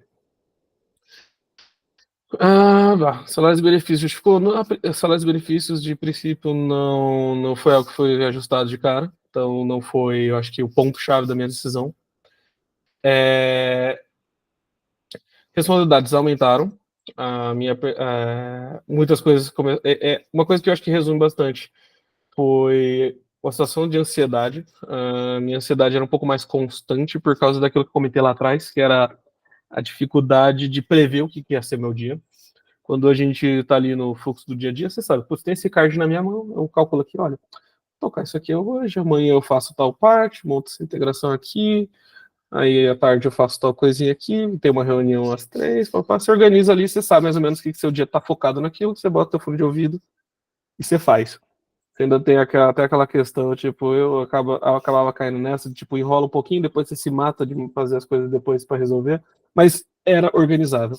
Salários e benefícios justificou. Salários e benefícios, de princípio, não foi algo que foi ajustado de cara. Então, não foi, eu acho que, o ponto-chave da minha decisão. Responsabilidades aumentaram. Muitas coisas. Uma coisa que eu acho que resume bastante foi uma situação de ansiedade. Minha ansiedade era um pouco mais constante por causa daquilo que eu comentei lá atrás, que era a dificuldade de prever o que ia ser meu dia. Quando a gente está ali no fluxo do dia a dia, você sabe, putz, tem esse card na minha mão, eu calculo aqui, olha, vou tocar isso aqui hoje, amanhã eu faço tal parte, monto essa integração aqui, aí à tarde eu faço tal coisinha aqui, tem uma reunião às 3, você organiza ali, você sabe mais ou menos que seu dia está focado naquilo, você bota o fone de ouvido e você faz. Você ainda tem até aquela questão, tipo, eu acabava caindo nessa, tipo, enrola um pouquinho, depois você se mata de fazer as coisas depois para resolver, mas era organizável.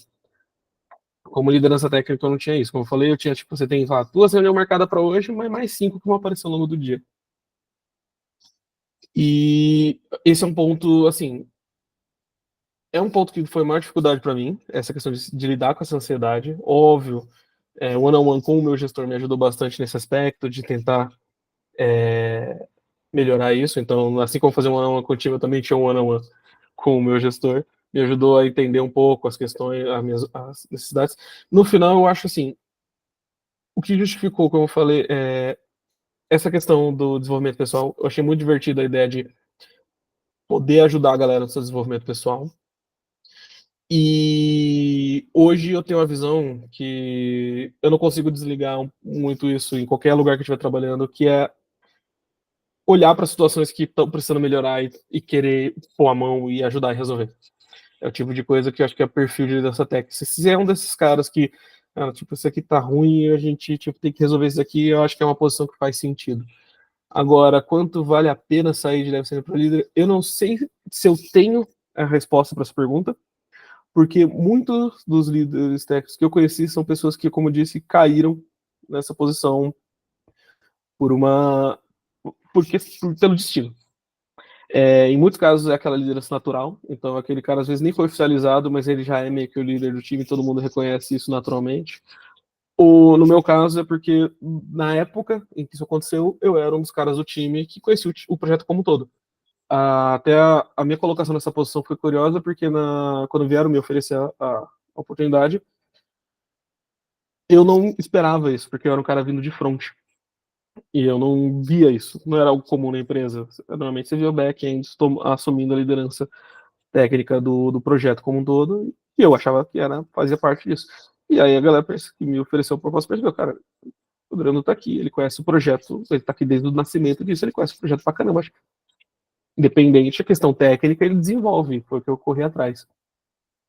Como liderança técnica eu não tinha isso. Como eu falei, eu tinha, tipo, você tem lá 2 reuniões marcadas para hoje, mas mais 5 que vão aparecer ao longo do dia. E esse é um ponto, assim, é um ponto que foi a maior dificuldade para mim, essa questão de lidar com essa ansiedade. Óbvio, one-on-one com o meu gestor me ajudou bastante nesse aspecto, de tentar melhorar isso. Então, assim como fazer um one-on-one com o time, eu também tinha um one-on-one com o meu gestor. Me ajudou a entender um pouco as questões, as necessidades. No final, eu acho assim, o que justificou, como eu falei, essa questão do desenvolvimento pessoal. Eu achei muito divertida a ideia de poder ajudar a galera no seu desenvolvimento pessoal. E hoje eu tenho uma visão que eu não consigo desligar muito isso em qualquer lugar que eu estiver trabalhando, que é olhar para situações que estão precisando melhorar e querer pôr a mão e ajudar a resolver. É o tipo de coisa que eu acho que é perfil de liderança técnica. Se você é um desses caras que, tipo, isso aqui tá ruim e a gente tipo, tem que resolver isso aqui, eu acho que é uma posição que faz sentido. Agora, quanto vale a pena sair de deve ser para líder? Eu não sei se eu tenho a resposta para essa pergunta, porque muitos dos líderes técnicos que eu conheci são pessoas que, como eu disse, caíram nessa posição por uma pelo destino. Em muitos casos é aquela liderança natural, então aquele cara às vezes nem foi oficializado, mas ele já é meio que o líder do time, todo mundo reconhece isso naturalmente. Ou no meu caso é porque na época em que isso aconteceu, eu era um dos caras do time que conhecia o projeto como um todo. Até a minha colocação nessa posição foi curiosa, porque quando vieram me oferecer a oportunidade, eu não esperava isso, porque eu era um cara vindo de front. E eu não via isso, não era algo comum na empresa. Normalmente você via o back-end assumindo a liderança técnica do projeto como um todo, e eu achava que fazia parte disso. E aí a galera que me ofereceu a proposta percebeu, cara, o Adriano tá aqui, ele conhece o projeto, ele tá aqui desde o nascimento disso, ele conhece o projeto pra caramba. Independente da questão técnica, ele desenvolve, foi o que eu corri atrás.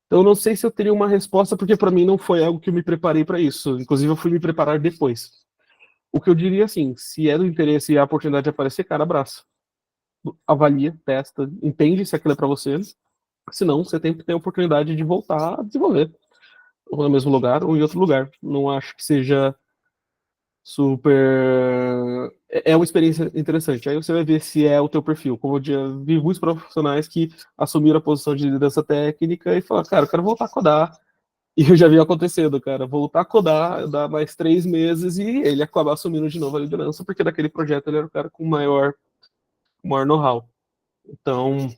Então eu não sei se eu teria uma resposta, porque para mim não foi algo que eu me preparei para isso. Inclusive eu fui me preparar depois. O que eu diria assim, se é do interesse e a oportunidade de aparecer, cara, abraça. Avalia, testa, entende se aquilo é para você. Senão, você tem que ter a oportunidade de voltar a desenvolver. Ou no mesmo lugar, ou em outro lugar. Não acho que seja super. É uma experiência interessante. Aí você vai ver se é o teu perfil. Como eu já vi muitos profissionais que assumiram a posição de liderança técnica e falaram, cara, eu quero voltar a codar. E eu já vi acontecendo, cara, voltar a codar, dar mais 3 meses e ele acabar assumindo de novo a liderança, porque daquele projeto ele era o cara com maior know-how. Então,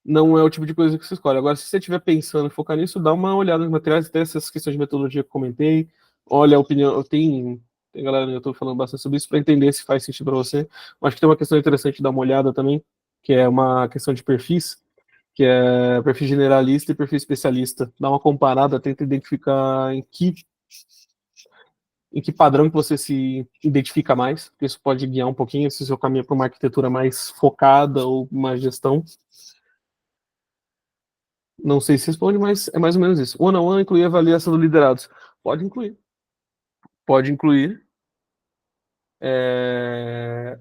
não é o tipo de coisa que você escolhe. Agora, se você estiver pensando em focar nisso, dá uma olhada nos materiais, até essas questões de metodologia que eu comentei. Olha a opinião. Tem galera no YouTube falando bastante sobre isso para entender se faz sentido para você. Eu acho que tem uma questão interessante de dar uma olhada também, que é uma questão de perfis, que é perfil generalista e perfil especialista. Dá uma comparada, tenta identificar em que padrão que você se identifica mais, porque isso pode guiar um pouquinho se o seu caminho é para uma arquitetura mais focada ou mais gestão. Não sei se responde, mas é mais ou menos isso. One-on-one incluir a avaliação do liderados. Pode incluir. Pode incluir. É...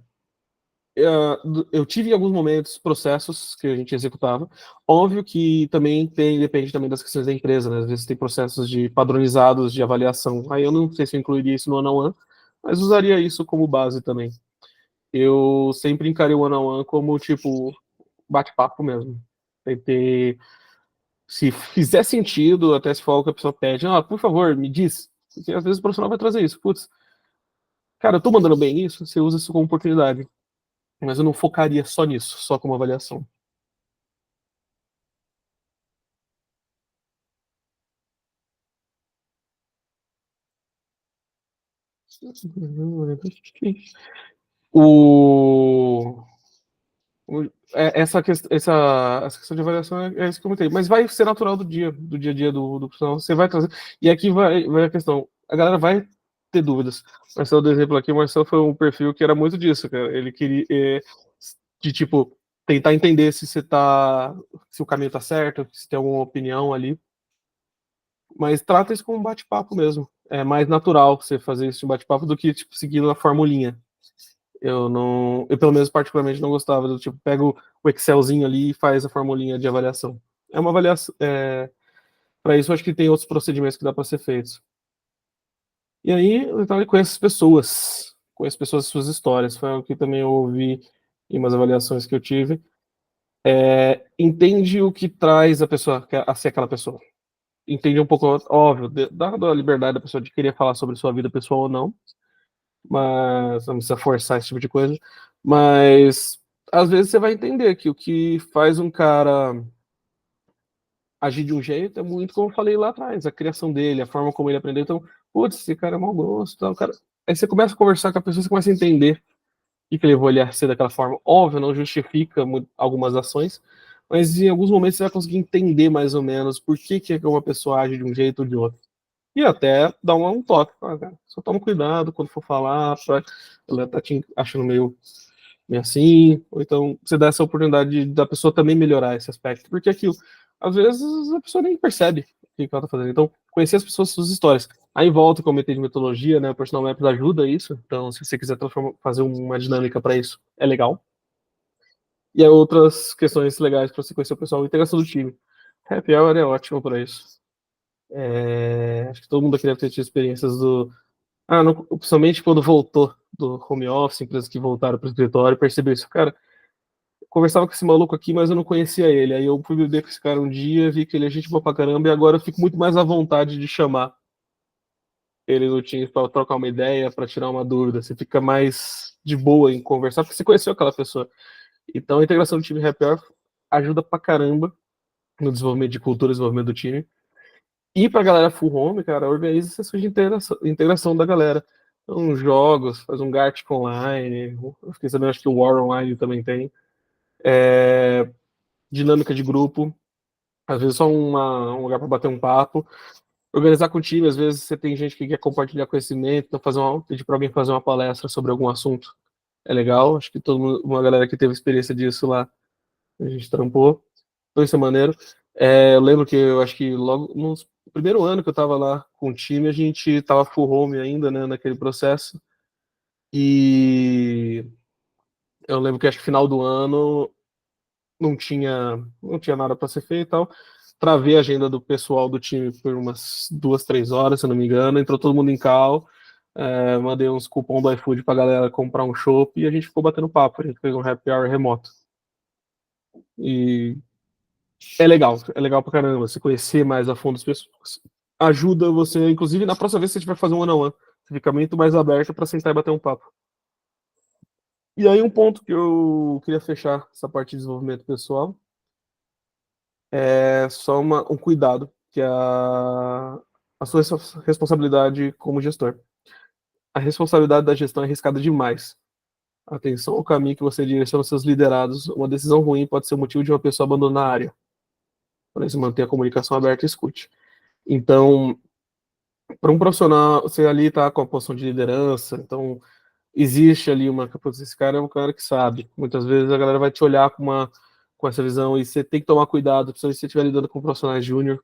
Eu tive em alguns momentos processos que a gente executava. Óbvio que também depende também das questões da empresa, né? Às vezes tem processos padronizados de avaliação. Aí eu não sei se eu incluiria isso no one-on-one, mas usaria isso como base também. Eu sempre encarei o one-on-one como, tipo, bate-papo mesmo. Tem que ter se fizer sentido, até se for algo que a pessoa pede, por favor, me diz. Porque às vezes o profissional vai trazer isso. Putz, cara, eu tô mandando bem nisso, você usa isso como oportunidade. Mas eu não focaria só nisso, só como avaliação. O, essa questão de avaliação é isso que eu comentei. Mas vai ser natural do dia a dia do profissional. Você vai trazer. E aqui vai a questão. A galera vai ter dúvidas. Marcelo, do exemplo aqui, o Marcelo foi um perfil que era muito disso, cara. Ele queria de tipo tentar entender se o caminho tá certo, se tem alguma opinião ali. Mas trata isso como um bate-papo mesmo. É mais natural você fazer isso de bate-papo do que tipo seguindo a formulinha. Eu não, eu pelo menos particularmente não gostava do tipo, pega o Excelzinho ali e faz a formulinha de avaliação. É uma avaliação, para isso eu acho que tem outros procedimentos que dá para ser feitos. E aí, eu tava com essas pessoas, e suas histórias, foi algo que também eu ouvi em umas avaliações que eu tive. Entende o que traz a pessoa a ser aquela pessoa. Entende um pouco, óbvio, dá a liberdade da pessoa de querer falar sobre sua vida pessoal ou não, mas não precisa forçar esse tipo de coisa. Mas às vezes você vai entender que o que faz um cara agir de um jeito é muito como eu falei lá atrás, a criação dele, a forma como ele aprendeu. Então, putz, esse cara é mau gosto, tal, cara. Aí você começa a conversar com a pessoa, você começa a entender o que levou ele a ser daquela forma. Óbvio, não justifica algumas ações, mas em alguns momentos você vai conseguir entender mais ou menos por que uma pessoa age de um jeito ou de outro. E até dar um toque. Cara, só toma cuidado quando for falar, ela tá te achando meio assim, ou então você dá essa oportunidade da pessoa também melhorar esse aspecto, porque aquilo, às vezes a pessoa nem percebe o que ela tá fazendo. Então, conhecer as pessoas, suas histórias. Aí volta com o comitê de metodologia, né? O Personal Maps ajuda isso. Então, se você quiser fazer uma dinâmica para isso, é legal. E há outras questões legais para você conhecer o pessoal, a integração do time. Happy Hour é ótimo para isso. Acho que todo mundo aqui deve ter tido experiências do. Não, principalmente quando voltou do home office, empresas que voltaram para o escritório, percebeu isso. Cara, eu conversava com esse maluco aqui, mas eu não conhecia ele. Aí eu fui beber com esse cara um dia, vi que ele é gente boa pra caramba, e agora eu fico muito mais à vontade de chamar ele no Teams para trocar uma ideia, para tirar uma dúvida. Você fica mais de boa em conversar, porque você conheceu aquela pessoa. Então a integração do time Happy Hour ajuda pra caramba no desenvolvimento de cultura, desenvolvimento do time. E pra galera full home, cara, organiza sessões de integração da galera. Então, jogos, faz um Gartic online. Eu fiquei sabendo, acho que o War Online também tem. Dinâmica de grupo. Às vezes só um lugar para bater um papo. Organizar com o time, às vezes você tem gente que quer compartilhar conhecimento, então pedir para alguém fazer uma palestra sobre algum assunto. É legal, acho que todo mundo, uma galera que teve experiência disso lá, a gente trampou. Então isso é maneiro. Eu lembro que eu acho que logo no primeiro ano que eu tava lá com o time, a gente tava full home ainda, né, naquele processo. E eu lembro que acho que final do ano não tinha nada para ser feito e tal. Travei a agenda do pessoal do time por umas 2, 3 horas, se eu não me engano. Entrou todo mundo em call. Mandei uns cupom do iFood pra galera comprar um chopp e a gente ficou batendo papo. A gente fez um happy hour remoto. E é legal pra caramba. Você conhecer mais a fundo as pessoas. Ajuda você, inclusive, na próxima vez que você tiver que fazer um one-on-one, você fica muito mais aberto para sentar e bater um papo. E aí, um ponto que eu queria fechar essa parte de desenvolvimento pessoal é só um cuidado, que é a sua responsabilidade como gestor. A responsabilidade da gestão é arriscada demais. Atenção ao caminho que você direciona seus liderados. Uma decisão ruim pode ser o motivo de uma pessoa abandonar a área. Para isso, manter a comunicação aberta e escute. Então, para um profissional, você ali está com a posição de liderança, então existe ali esse cara é um cara que sabe. Muitas vezes a galera vai te olhar com essa visão e você tem que tomar cuidado, principalmente se você estiver lidando com profissionais júnior.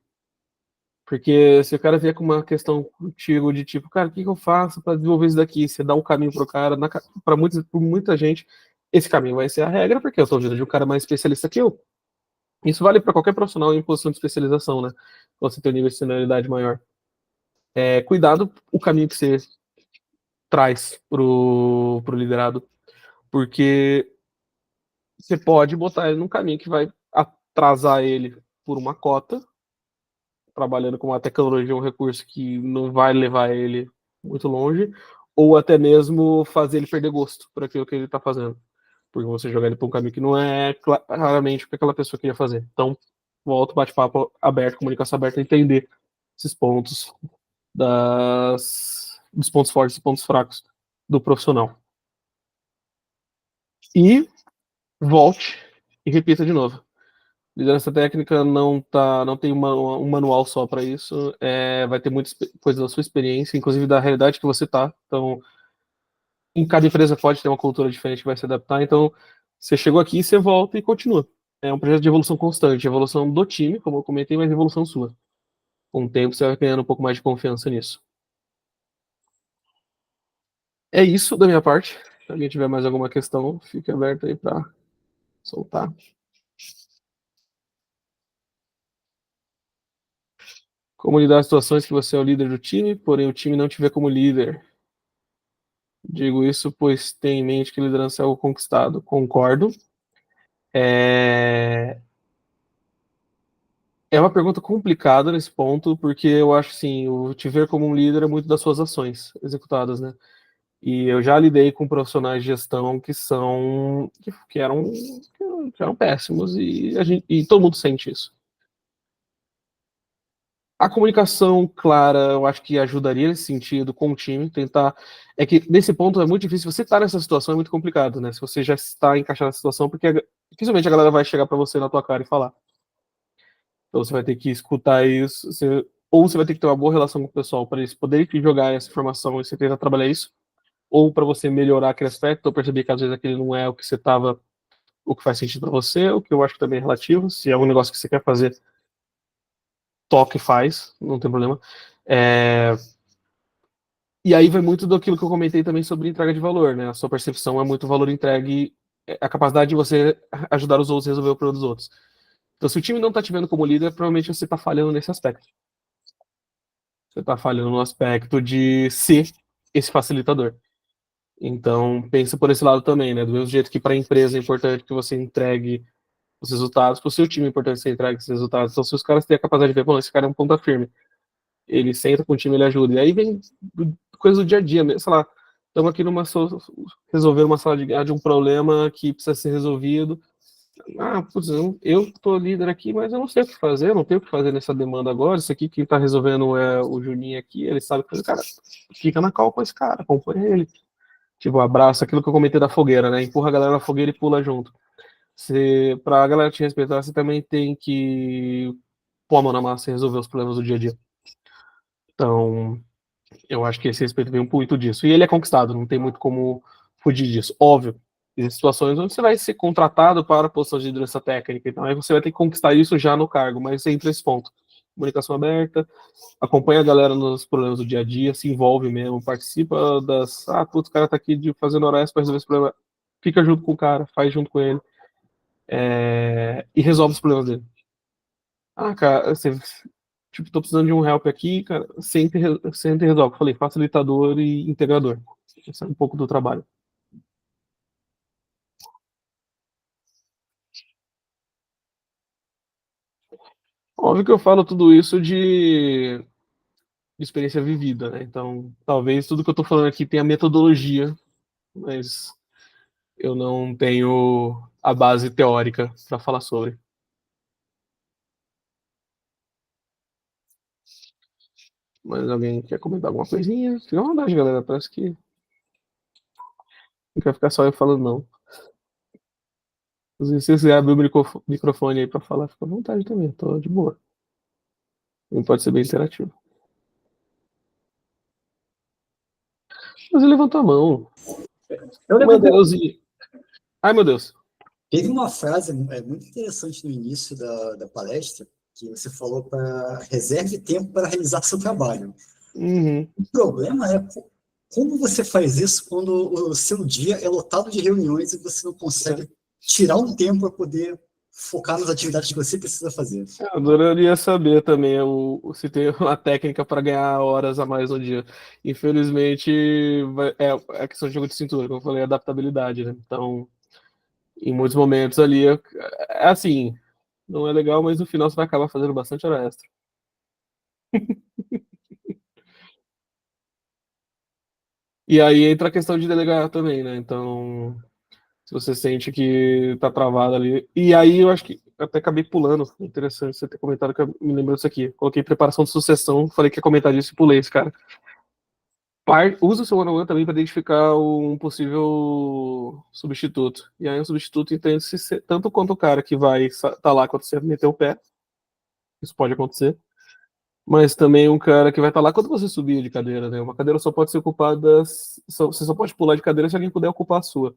Porque se o cara vier com uma questão contigo de tipo, cara, o que eu faço para desenvolver isso daqui? Você dá um caminho pro cara, para muita gente, esse caminho vai ser a regra, porque eu estou diante de um cara mais especialista que eu. Isso vale para qualquer profissional em posição de especialização, né? Você tem um nível de senioridade maior. Cuidado o caminho que você traz pro liderado, porque você pode botar ele num caminho que vai atrasar ele por uma cota, trabalhando com uma tecnologia, um recurso que não vai levar ele muito longe, ou até mesmo fazer ele perder gosto por aquilo que ele está fazendo. Porque você jogar ele para um caminho que não é claramente o que aquela pessoa queria fazer. Então, volta, bate-papo aberto, comunicação aberta, entender esses pontos dos pontos fortes e pontos fracos do profissional. E volte e repita de novo. Liderança técnica não tem um manual só para isso. Vai ter muitas coisas da sua experiência, inclusive da realidade que você está. Então, em cada empresa pode ter uma cultura diferente que vai se adaptar. Então, você chegou aqui, você volta e continua. É um projeto de evolução constante, evolução do time, como eu comentei, mas evolução sua. Com o tempo, você vai ganhando um pouco mais de confiança nisso. É isso da minha parte. Se alguém tiver mais alguma questão, fique aberto aí para soltar. Como lidar as situações que você é o líder do time, porém o time não te vê como líder. Digo isso pois tenho em mente que liderança é algo conquistado. Concordo. É uma pergunta complicada nesse ponto, porque eu acho assim, o te ver como um líder é muito das suas ações executadas, né? E eu já lidei com profissionais de gestão que eram péssimos e todo mundo sente isso. A comunicação clara, eu acho que ajudaria nesse sentido com o time, tentar. É que nesse ponto é muito difícil. Você estar nessa situação é muito complicado, né? Se você já está encaixado nessa situação, porque dificilmente a galera vai chegar para você na tua cara e falar. Então você vai ter que escutar isso, ou você vai ter que ter uma boa relação com o pessoal para eles poderem te jogar essa informação e você tentar trabalhar isso, ou para você melhorar aquele aspecto, ou perceber que às vezes aquele não é o que você estava, o que faz sentido para você, o que eu acho que também é relativo. Se é um negócio que você quer fazer, toque e faz, não tem problema. É, e aí vai muito daquilo que eu comentei também sobre entrega de valor, né? A sua percepção é muito valor entregue, a capacidade de você ajudar os outros a resolver o problema dos outros. Então, se o time não está te vendo como líder, provavelmente você está falhando nesse aspecto. Você está falhando no aspecto de ser esse facilitador. Então, pensa por esse lado também, né? Do mesmo jeito que para a empresa é importante que você entregue os resultados, para o seu time é importante que você entregue esses resultados. Então, se os caras têm a capacidade de ver, bom, esse cara é um ponta firme, ele senta com o time, ele ajuda. E aí vem coisa do dia a dia, sei lá, estamos aqui resolvendo uma sala de um problema que precisa ser resolvido. Ah, putz, eu tô líder aqui, mas eu não sei o que fazer, eu não tenho o que fazer nessa demanda agora. Isso aqui quem tá resolvendo é o Juninho aqui, ele sabe o que fazer. Cara, fica na cal com esse cara, acompanha ele. Tipo, abraça aquilo que eu comentei da fogueira, né? Empurra a galera na fogueira e pula junto. Pra galera te respeitar, você também tem que pôr a mão na massa e resolver os problemas do dia a dia. Então, eu acho que esse respeito vem muito disso. E ele é conquistado, não tem muito como fugir disso. Óbvio, existem situações onde você vai ser contratado para a posição de liderança técnica, então aí você vai ter que conquistar isso já no cargo, mas sempre esse ponto. Comunicação aberta, acompanha a galera nos problemas do dia a dia, se envolve mesmo, participa das. Ah, putz, o cara tá aqui fazendo hora extra para resolver esse problema. Fica junto com o cara, faz junto com ele, e resolve os problemas dele. Ah, cara, você, tipo, tô precisando de um help aqui, cara, senta e resolve. Falei, facilitador e integrador. Esse é um pouco do trabalho. Óbvio que eu falo tudo isso de experiência vivida, né? Então, talvez tudo que eu tô falando aqui tenha metodologia, mas eu não tenho a base teórica para falar sobre. Mas alguém quer comentar alguma coisinha? Fica à vontade, galera. Parece que não quer ficar só eu falando, não. Se você quiser abrir o microfone aí pra falar, fica à vontade também. Tô de boa. Não pode ser bem interativo. Mas ele levantou a mão. Eu levantei. Mandeuzinho. Ai, meu Deus. Teve uma frase muito interessante no início da palestra, que você falou para reserve tempo para realizar seu trabalho. Uhum. O problema é como você faz isso quando o seu dia é lotado de reuniões e você não consegue tirar um tempo para poder focar nas atividades que você precisa fazer. Eu adoraria saber também se tem uma técnica para ganhar horas a mais no dia. Infelizmente, é questão de jogo de cintura, como eu falei, adaptabilidade, né? Então, em muitos momentos ali, é assim, não é legal, mas no final você vai acabar fazendo bastante hora extra. E aí entra a questão de delegar também, né? Então, se você sente que tá travado ali. E aí eu acho que eu até acabei pulando. Interessante você ter comentado que eu me lembrou disso aqui. Coloquei preparação de sucessão, falei que ia comentar disso e pulei esse cara. Usa o seu one-on-one também para identificar um possível substituto. E aí o substituto entende se tanto quanto o cara que vai estar tá lá quando você meter o pé. Isso pode acontecer. Mas também um cara que vai estar tá lá quando você subir de cadeira, né? Uma cadeira só pode ser ocupada. Você só pode pular de cadeira se alguém puder ocupar a sua.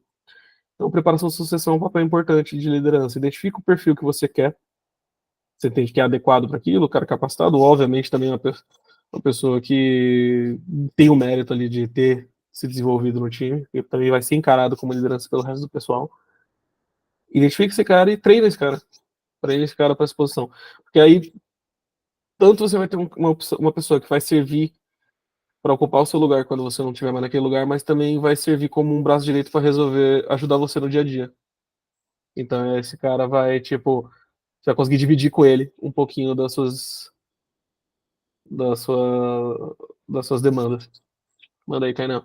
Então, preparação de sucessão é um papel importante de liderança. Identifica o perfil que você quer. Você tem que é adequado para aquilo, o cara capacitado, obviamente também uma pessoa que tem o mérito ali de ter se desenvolvido no time, e também vai ser encarado como liderança pelo resto do pessoal. Identifique esse cara e treine esse cara. Treine esse cara para essa posição. Porque aí, tanto você vai ter uma pessoa que vai servir para ocupar o seu lugar quando você não estiver mais naquele lugar, mas também vai servir como um braço direito para resolver, ajudar você no dia a dia. Então, esse cara vai, tipo, você vai conseguir dividir com ele um pouquinho da sua, das suas demandas. Manda aí, Kainan.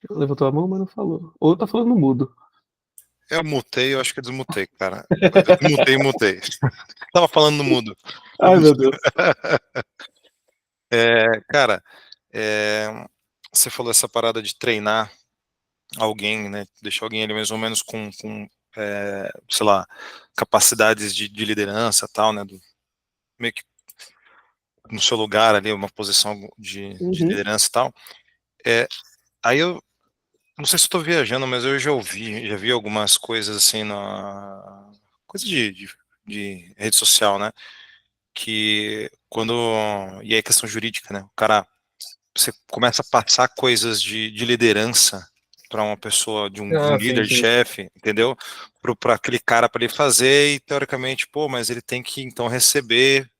Levantou a mão, mas não falou. Ou tá falando no mudo. Eu mutei, eu acho que eu desmutei, cara. Eu mutei. Tava falando no mudo. Ai, meu Deus. Cara, é, você falou essa parada de treinar alguém, né? Deixar alguém ali mais ou menos com sei lá, capacidades de liderança tal, né? Meio que no seu lugar ali, uma posição de Uhum. liderança e tal. Aí eu não sei se estou viajando, mas eu já vi algumas coisas assim na coisa de rede social, né? Que quando e aí questão jurídica, né? O cara você começa a passar coisas de liderança para uma pessoa de um Ah, sim, líder, de sim. chefe, entendeu? Para aquele cara para ele fazer e teoricamente, pô, mas ele tem que então receber Ele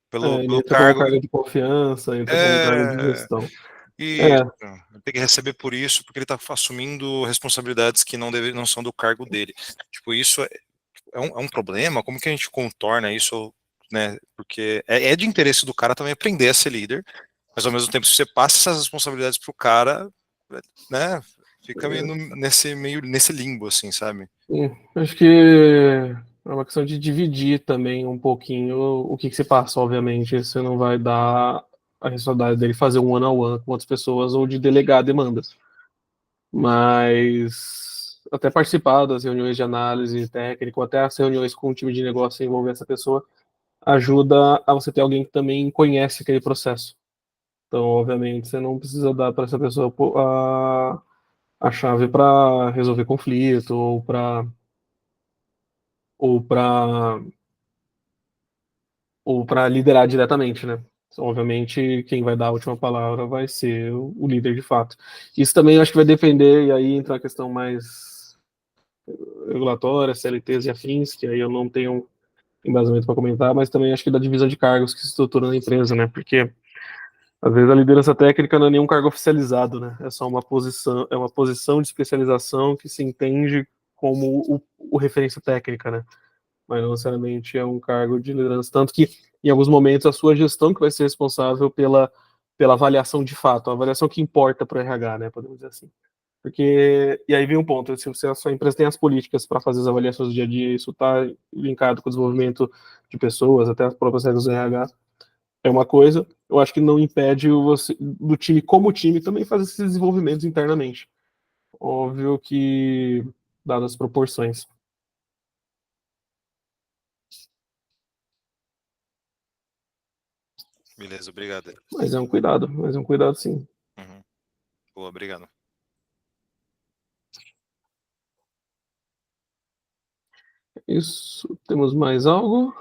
pelo entra como cargo. cargo de confiança, entra como cargo de É, gestão. isso. É, Tem que receber por isso, porque ele está assumindo responsabilidades que não são do cargo dele. Tipo, isso é um problema? Como que a gente contorna isso, né? Porque é de interesse do cara também aprender a ser líder, mas ao mesmo tempo, se você passa essas responsabilidades pro cara, né? Fica meio nesse limbo, assim, sabe? acho que é uma questão de dividir também um pouquinho o que que se passa, obviamente. Você não vai dar a responsabilidade dele fazer um one-on-one com outras pessoas ou de delegar demandas. Mas até participar das reuniões de análise técnica, ou até as reuniões com o time de negócio e envolver essa pessoa, ajuda a você ter alguém que também conhece aquele processo. Então, obviamente, você não precisa dar para essa pessoa a chave para resolver conflito ou para ou para liderar diretamente, né? Então, obviamente, quem vai dar a última palavra vai ser o líder de fato. Isso também eu acho que vai depender, e aí entra a questão mais regulatória, CLTs e afins, que aí eu não tenho embasamento para comentar, mas também acho que da divisão de cargos que se estrutura na empresa, né? Porque às vezes a liderança técnica não é nenhum cargo oficializado, né? É só uma posição, é uma posição de especialização que se entende como o referência técnica, né? Mas não necessariamente é um cargo de liderança, tanto que em alguns momentos a sua gestão que vai ser responsável pela avaliação de fato, a avaliação que importa para o RH, né? Podemos dizer assim. Porque, e aí vem um ponto, se você, a sua empresa tem as políticas para fazer as avaliações do dia a dia, isso está linkado com o desenvolvimento de pessoas, até as próprias regras do RH, é uma coisa, eu acho que não impede você, do time como time também fazer esses desenvolvimentos internamente. Óbvio que, dadas as proporções. Beleza, obrigado. Mas é um cuidado sim. Uhum. Boa, obrigado. Isso, temos mais algo?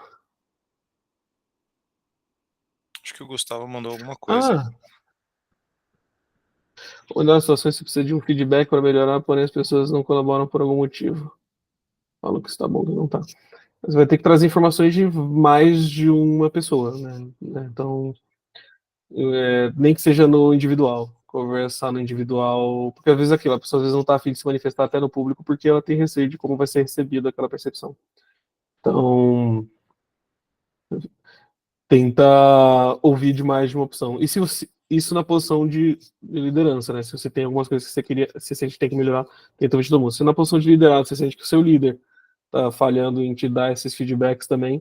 Acho que o Gustavo mandou alguma coisa. Ah, olhar as situações, você precisa de um feedback para melhorar, porém as pessoas não colaboram por algum motivo. Falam que está bom, que não está. Você vai ter que trazer informações de mais de uma pessoa, né? Então, nem que seja no individual, conversar no individual, porque às vezes aquilo, a pessoa às vezes não está afim de se manifestar até no público porque ela tem receio de como vai ser recebida aquela percepção. Então, tenta ouvir de mais de uma opção. E se você, isso na posição de liderança, né? Se você tem algumas coisas que você queria, se sente que tem que melhorar, tenta ouvir todo mundo. Se na posição de liderado você sente que o seu líder tá falhando em te dar esses feedbacks também,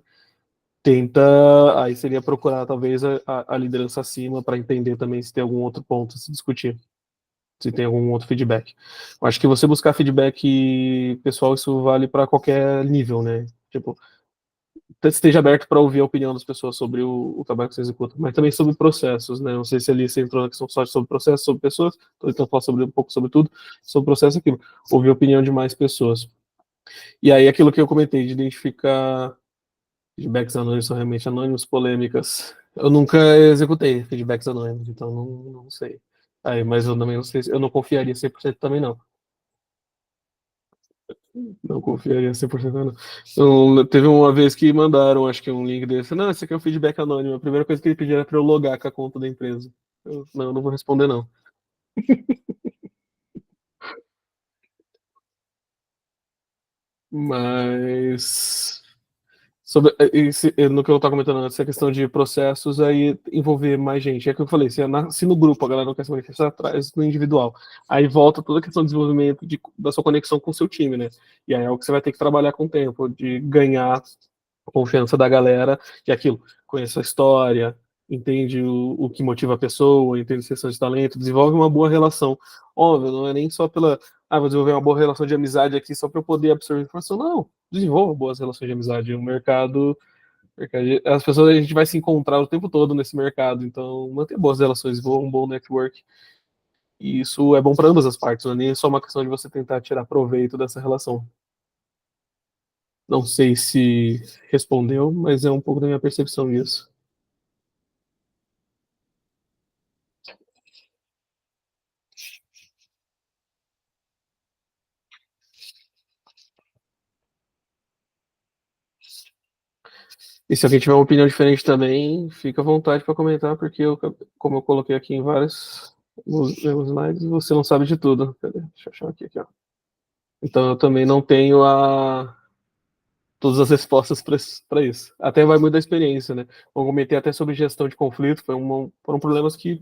tenta, aí seria procurar talvez a liderança acima para entender também se tem algum outro ponto a se discutir, se tem algum outro feedback. Eu acho que você buscar feedback pessoal, isso vale para qualquer nível, né? Tipo, esteja aberto para ouvir a opinião das pessoas sobre o trabalho que você executa, mas também sobre processos, né? Não sei se ali você entrou na questão só sobre processos, sobre pessoas, então falar sobre um pouco sobre tudo, sobre processo aquilo, ouvir a opinião de mais pessoas. E aí aquilo que eu comentei de identificar feedbacks anônimos são realmente anônimos, polêmicas. Eu nunca executei feedbacks anônimos, então não sei. Aí, mas eu também não sei, eu não confiaria 100% também não. Não confiaria 100% não. Então, teve uma vez que mandaram, acho que um link desse. Não, esse aqui é um feedback anônimo. A primeira coisa que ele pediu era para eu logar com a conta da empresa. Não vou responder não. Mas No que eu estava comentando antes, essa questão de processos, aí envolver mais gente. É que eu falei, se no grupo a galera não quer se manifestar, traz no individual. Aí volta toda a questão de desenvolvimento da sua conexão com o seu time, né? E aí é o que você vai ter que trabalhar com o tempo, de ganhar a confiança da galera, e aquilo, conhece a história, entende o que motiva a pessoa, entende a questão de talento, desenvolve uma boa relação. Óbvio, não é nem só vou desenvolver uma boa relação de amizade aqui só para eu poder absorver informação. Não, desenvolva boas relações de amizade. O mercado, as pessoas, a gente vai se encontrar o tempo todo nesse mercado, então manter boas relações, um bom network. E isso é bom para ambas as partes, não é nem só uma questão de você tentar tirar proveito dessa relação. Não sei se respondeu, mas é um pouco da minha percepção disso. E se alguém tiver uma opinião diferente também, fica à vontade para comentar, porque como eu coloquei aqui em vários slides, você não sabe de tudo. Cadê? Deixa eu achar aqui, ó. Então eu também não tenho todas as respostas para isso. Até vai muito da experiência, né? Eu comentei até sobre gestão de conflito, foram problemas que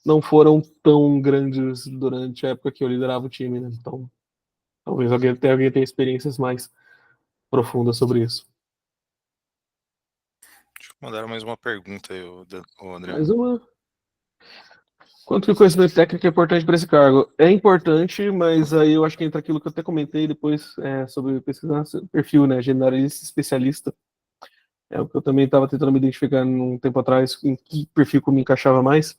não foram tão grandes durante a época que eu liderava o time, né? Então, talvez alguém tenha experiências mais profundas sobre isso. Deixa eu mandar mais uma pergunta aí, André. Mais uma. Quanto que o conhecimento técnico é importante para esse cargo? É importante, mas aí eu acho que entra aquilo que eu até comentei depois sobre pesquisar perfil, né? Generalista, especialista. É o que eu também estava tentando me identificar um tempo atrás, em que perfil que eu me encaixava mais.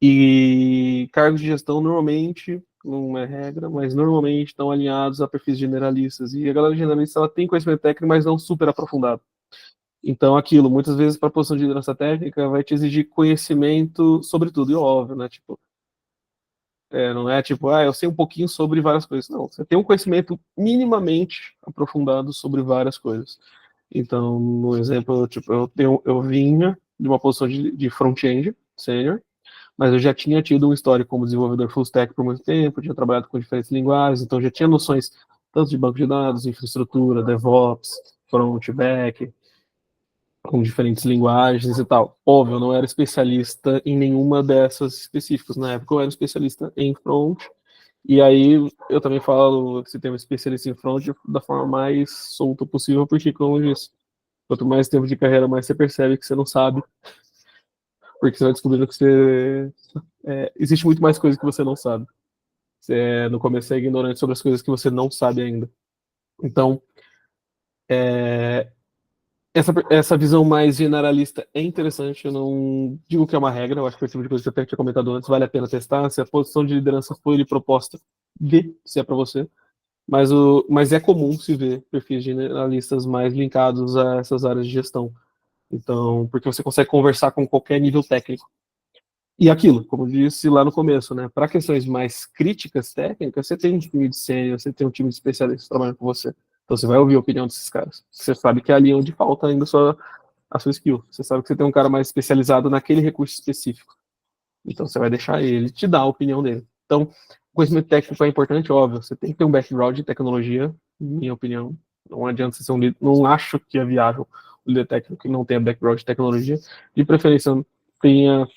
E cargos de gestão normalmente, não é regra, mas normalmente estão alinhados a perfis generalistas. E a galera generalista ela tem conhecimento técnico, mas não super aprofundado. Então, aquilo, muitas vezes, para a posição de liderança técnica, vai te exigir conhecimento sobre tudo, e óbvio, né? Tipo, não é tipo, eu sei um pouquinho sobre várias coisas. Não, você tem um conhecimento minimamente aprofundado sobre várias coisas. Então, no exemplo, tipo, eu vinha de uma posição de front-end, sênior, mas eu já tinha tido um histórico como desenvolvedor full stack por muito tempo, tinha trabalhado com diferentes linguagens, então já tinha noções tanto de banco de dados, infraestrutura, DevOps, front, back, com diferentes linguagens e tal. Óbvio, eu não era especialista em nenhuma dessas específicas. Na época eu era especialista em front, e aí eu também falo que você tem um especialista em front da forma mais solta possível, porque, como eu disse, quanto mais tempo de carreira, mais você percebe que você não sabe, porque você vai descobrindo que existe muito mais coisa que você não sabe. Você, no começo, é ignorante sobre as coisas que você não sabe ainda. Então, essa visão mais generalista é interessante. Eu não digo que é uma regra, eu acho que foi o tipo de coisa que eu até tinha comentado antes. Vale a pena testar. Se a posição de liderança foi lhe proposta, vê se é para você. Mas é comum se ver perfis generalistas mais linkados a essas áreas de gestão. Então, porque você consegue conversar com qualquer nível técnico. E aquilo, como eu disse lá no começo, né? Para questões mais críticas técnicas, você tem um time de sênior, você tem um time de especialistas trabalhando com você. Então você vai ouvir a opinião desses caras. Você sabe que é ali onde falta ainda a sua skill. Você sabe que você tem um cara mais especializado naquele recurso específico. Então você vai deixar ele te dar a opinião dele. Então, o conhecimento técnico é importante, óbvio. Você tem que ter um background de tecnologia, minha opinião. Não adianta você ser um líder. Não acho que é viável o líder técnico que não tenha background de tecnologia. De preferência, tenha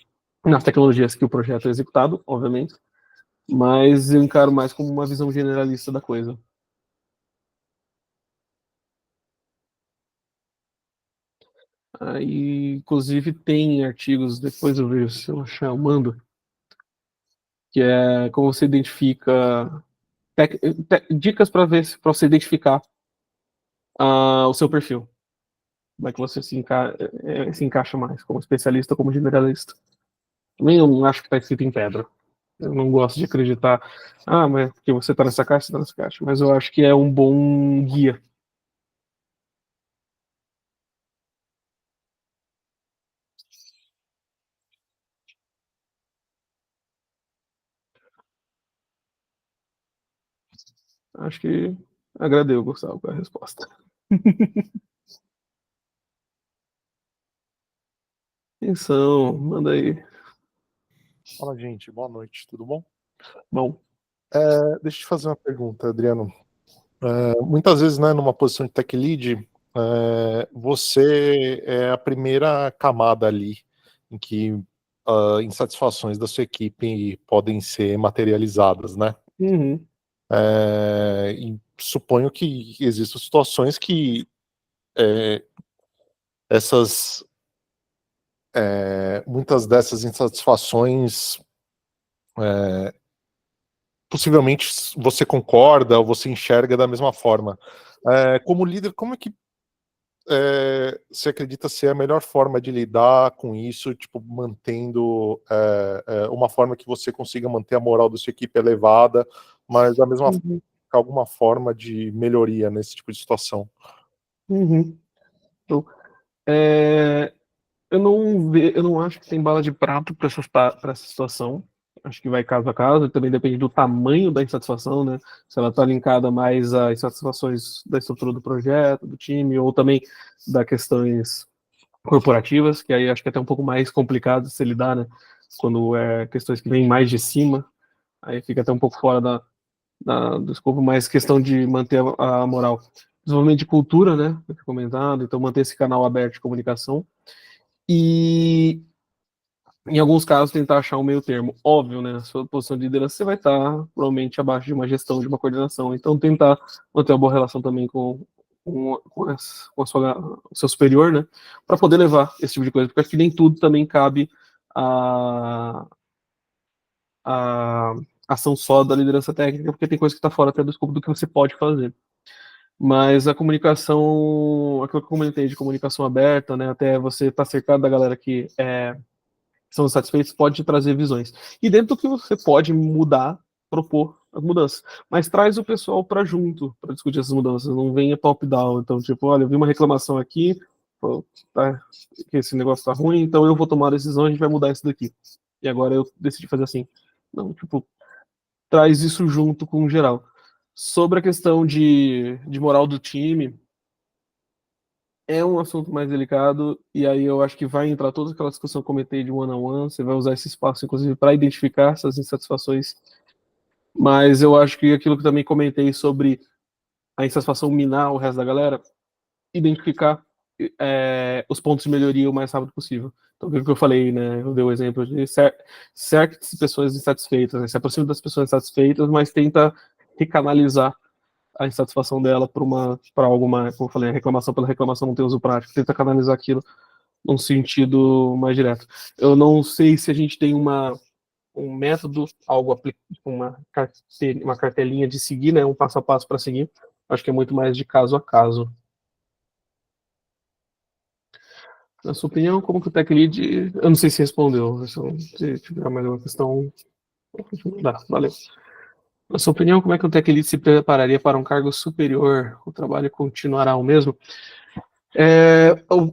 nas tecnologias que o projeto é executado, obviamente, mas eu encaro mais como uma visão generalista da coisa. Aí, inclusive, tem artigos, depois eu vejo se eu achar, eu mando, que é como você identifica dicas para ver para você identificar o seu perfil. Como é que você se encaixa mais, como especialista ou como generalista. Também eu não acho que está escrito em pedra. Eu não gosto de acreditar, mas porque você está nessa caixa, você está nessa caixa. Mas eu acho que é um bom guia. Acho que agradeu, Gustavo, com a resposta. Atenção, manda aí. Fala, gente. Boa noite, tudo bom? Bom, Deixa eu te fazer uma pergunta, Adriano. Muitas vezes, né, numa posição de tech lead, você é a primeira camada ali em que insatisfações da sua equipe podem ser materializadas, né? Uhum. E suponho que existam situações que muitas dessas insatisfações possivelmente você concorda ou você enxerga da mesma forma. Como líder, como é que você acredita ser a melhor forma de lidar com isso, tipo, mantendo uma forma que você consiga manter a moral da sua equipe elevada, mas da mesma forma, alguma forma de melhoria nesse tipo de situação? Uhum. Então, eu não acho que tem bala de prato para essa situação. Acho que vai caso a caso, e também depende do tamanho da insatisfação, né? Se ela está linkada mais a insatisfações da estrutura do projeto, do time, ou também da questões corporativas, que aí acho que é até um pouco mais complicado de se lidar, né? Quando é questões que vêm mais de cima, aí fica até um pouco fora do escopo, mas questão de manter a moral. Desenvolvimento de cultura, né? Que eu comentado, então manter esse canal aberto de comunicação. E em alguns casos tentar achar um meio termo. Óbvio, né? Na sua posição de liderança você vai estar provavelmente abaixo de uma gestão, de uma coordenação. Então tentar manter uma boa relação também com o seu superior, né? Para poder levar esse tipo de coisa. Porque acho que nem tudo também cabe a ação só da liderança técnica, porque tem coisa que está fora até do escopo do que você pode fazer. Mas a comunicação, aquilo que eu comentei de comunicação aberta, né? Até você estar cercado da galera que são satisfeitos, pode trazer visões. E dentro do que você pode mudar, propor as mudanças. Mas traz o pessoal para junto, para discutir essas mudanças. Não venha top-down. Então, tipo, olha, eu vi uma reclamação aqui, pô, tá, que esse negócio tá ruim, então eu vou tomar a decisão, a gente vai mudar isso daqui. E agora eu decidi fazer assim. Não, tipo, traz isso junto com o geral. Sobre a questão de moral do time, é um assunto mais delicado, e aí eu acho que vai entrar toda aquela discussão que eu comentei de one-on-one, você vai usar esse espaço, inclusive, para identificar essas insatisfações, mas eu acho que aquilo que também comentei sobre a insatisfação minar o resto da galera, identificar os pontos de melhoria o mais rápido possível. Então, o que eu falei, né, eu dei o exemplo de certas pessoas insatisfeitas, né, se aproxima das pessoas insatisfeitas, mas tenta recanalizar a insatisfação dela para algo mais, como eu falei, a reclamação pela reclamação não ter uso prático, tenta canalizar aquilo num sentido mais direto. Eu não sei se a gente tem um método, uma cartelinha de seguir, né, um passo a passo para seguir. Acho que é muito mais de caso a caso. Na sua opinião, como que o Tech Lead, eu não sei se respondeu, se tiver mais uma questão, dá, valeu. Na sua opinião, como é que o Tech Lead se prepararia para um cargo superior? O trabalho continuará o mesmo?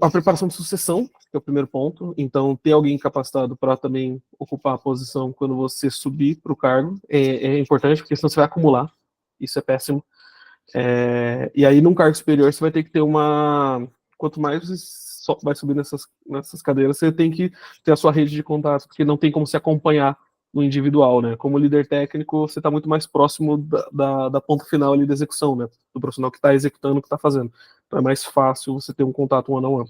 A preparação de sucessão, que é o primeiro ponto. Então, ter alguém capacitado para também ocupar a posição quando você subir para o cargo é importante, porque senão você vai acumular. Isso é péssimo. E aí, num cargo superior, você vai ter que ter uma. Quanto mais você vai subir nessas cadeiras, você tem que ter a sua rede de contato, porque não tem como se acompanhar no individual, né? Como líder técnico, você está muito mais próximo da ponta final ali da execução, né? Do profissional que está executando o que está fazendo. Então é mais fácil você ter um contato one-on-one.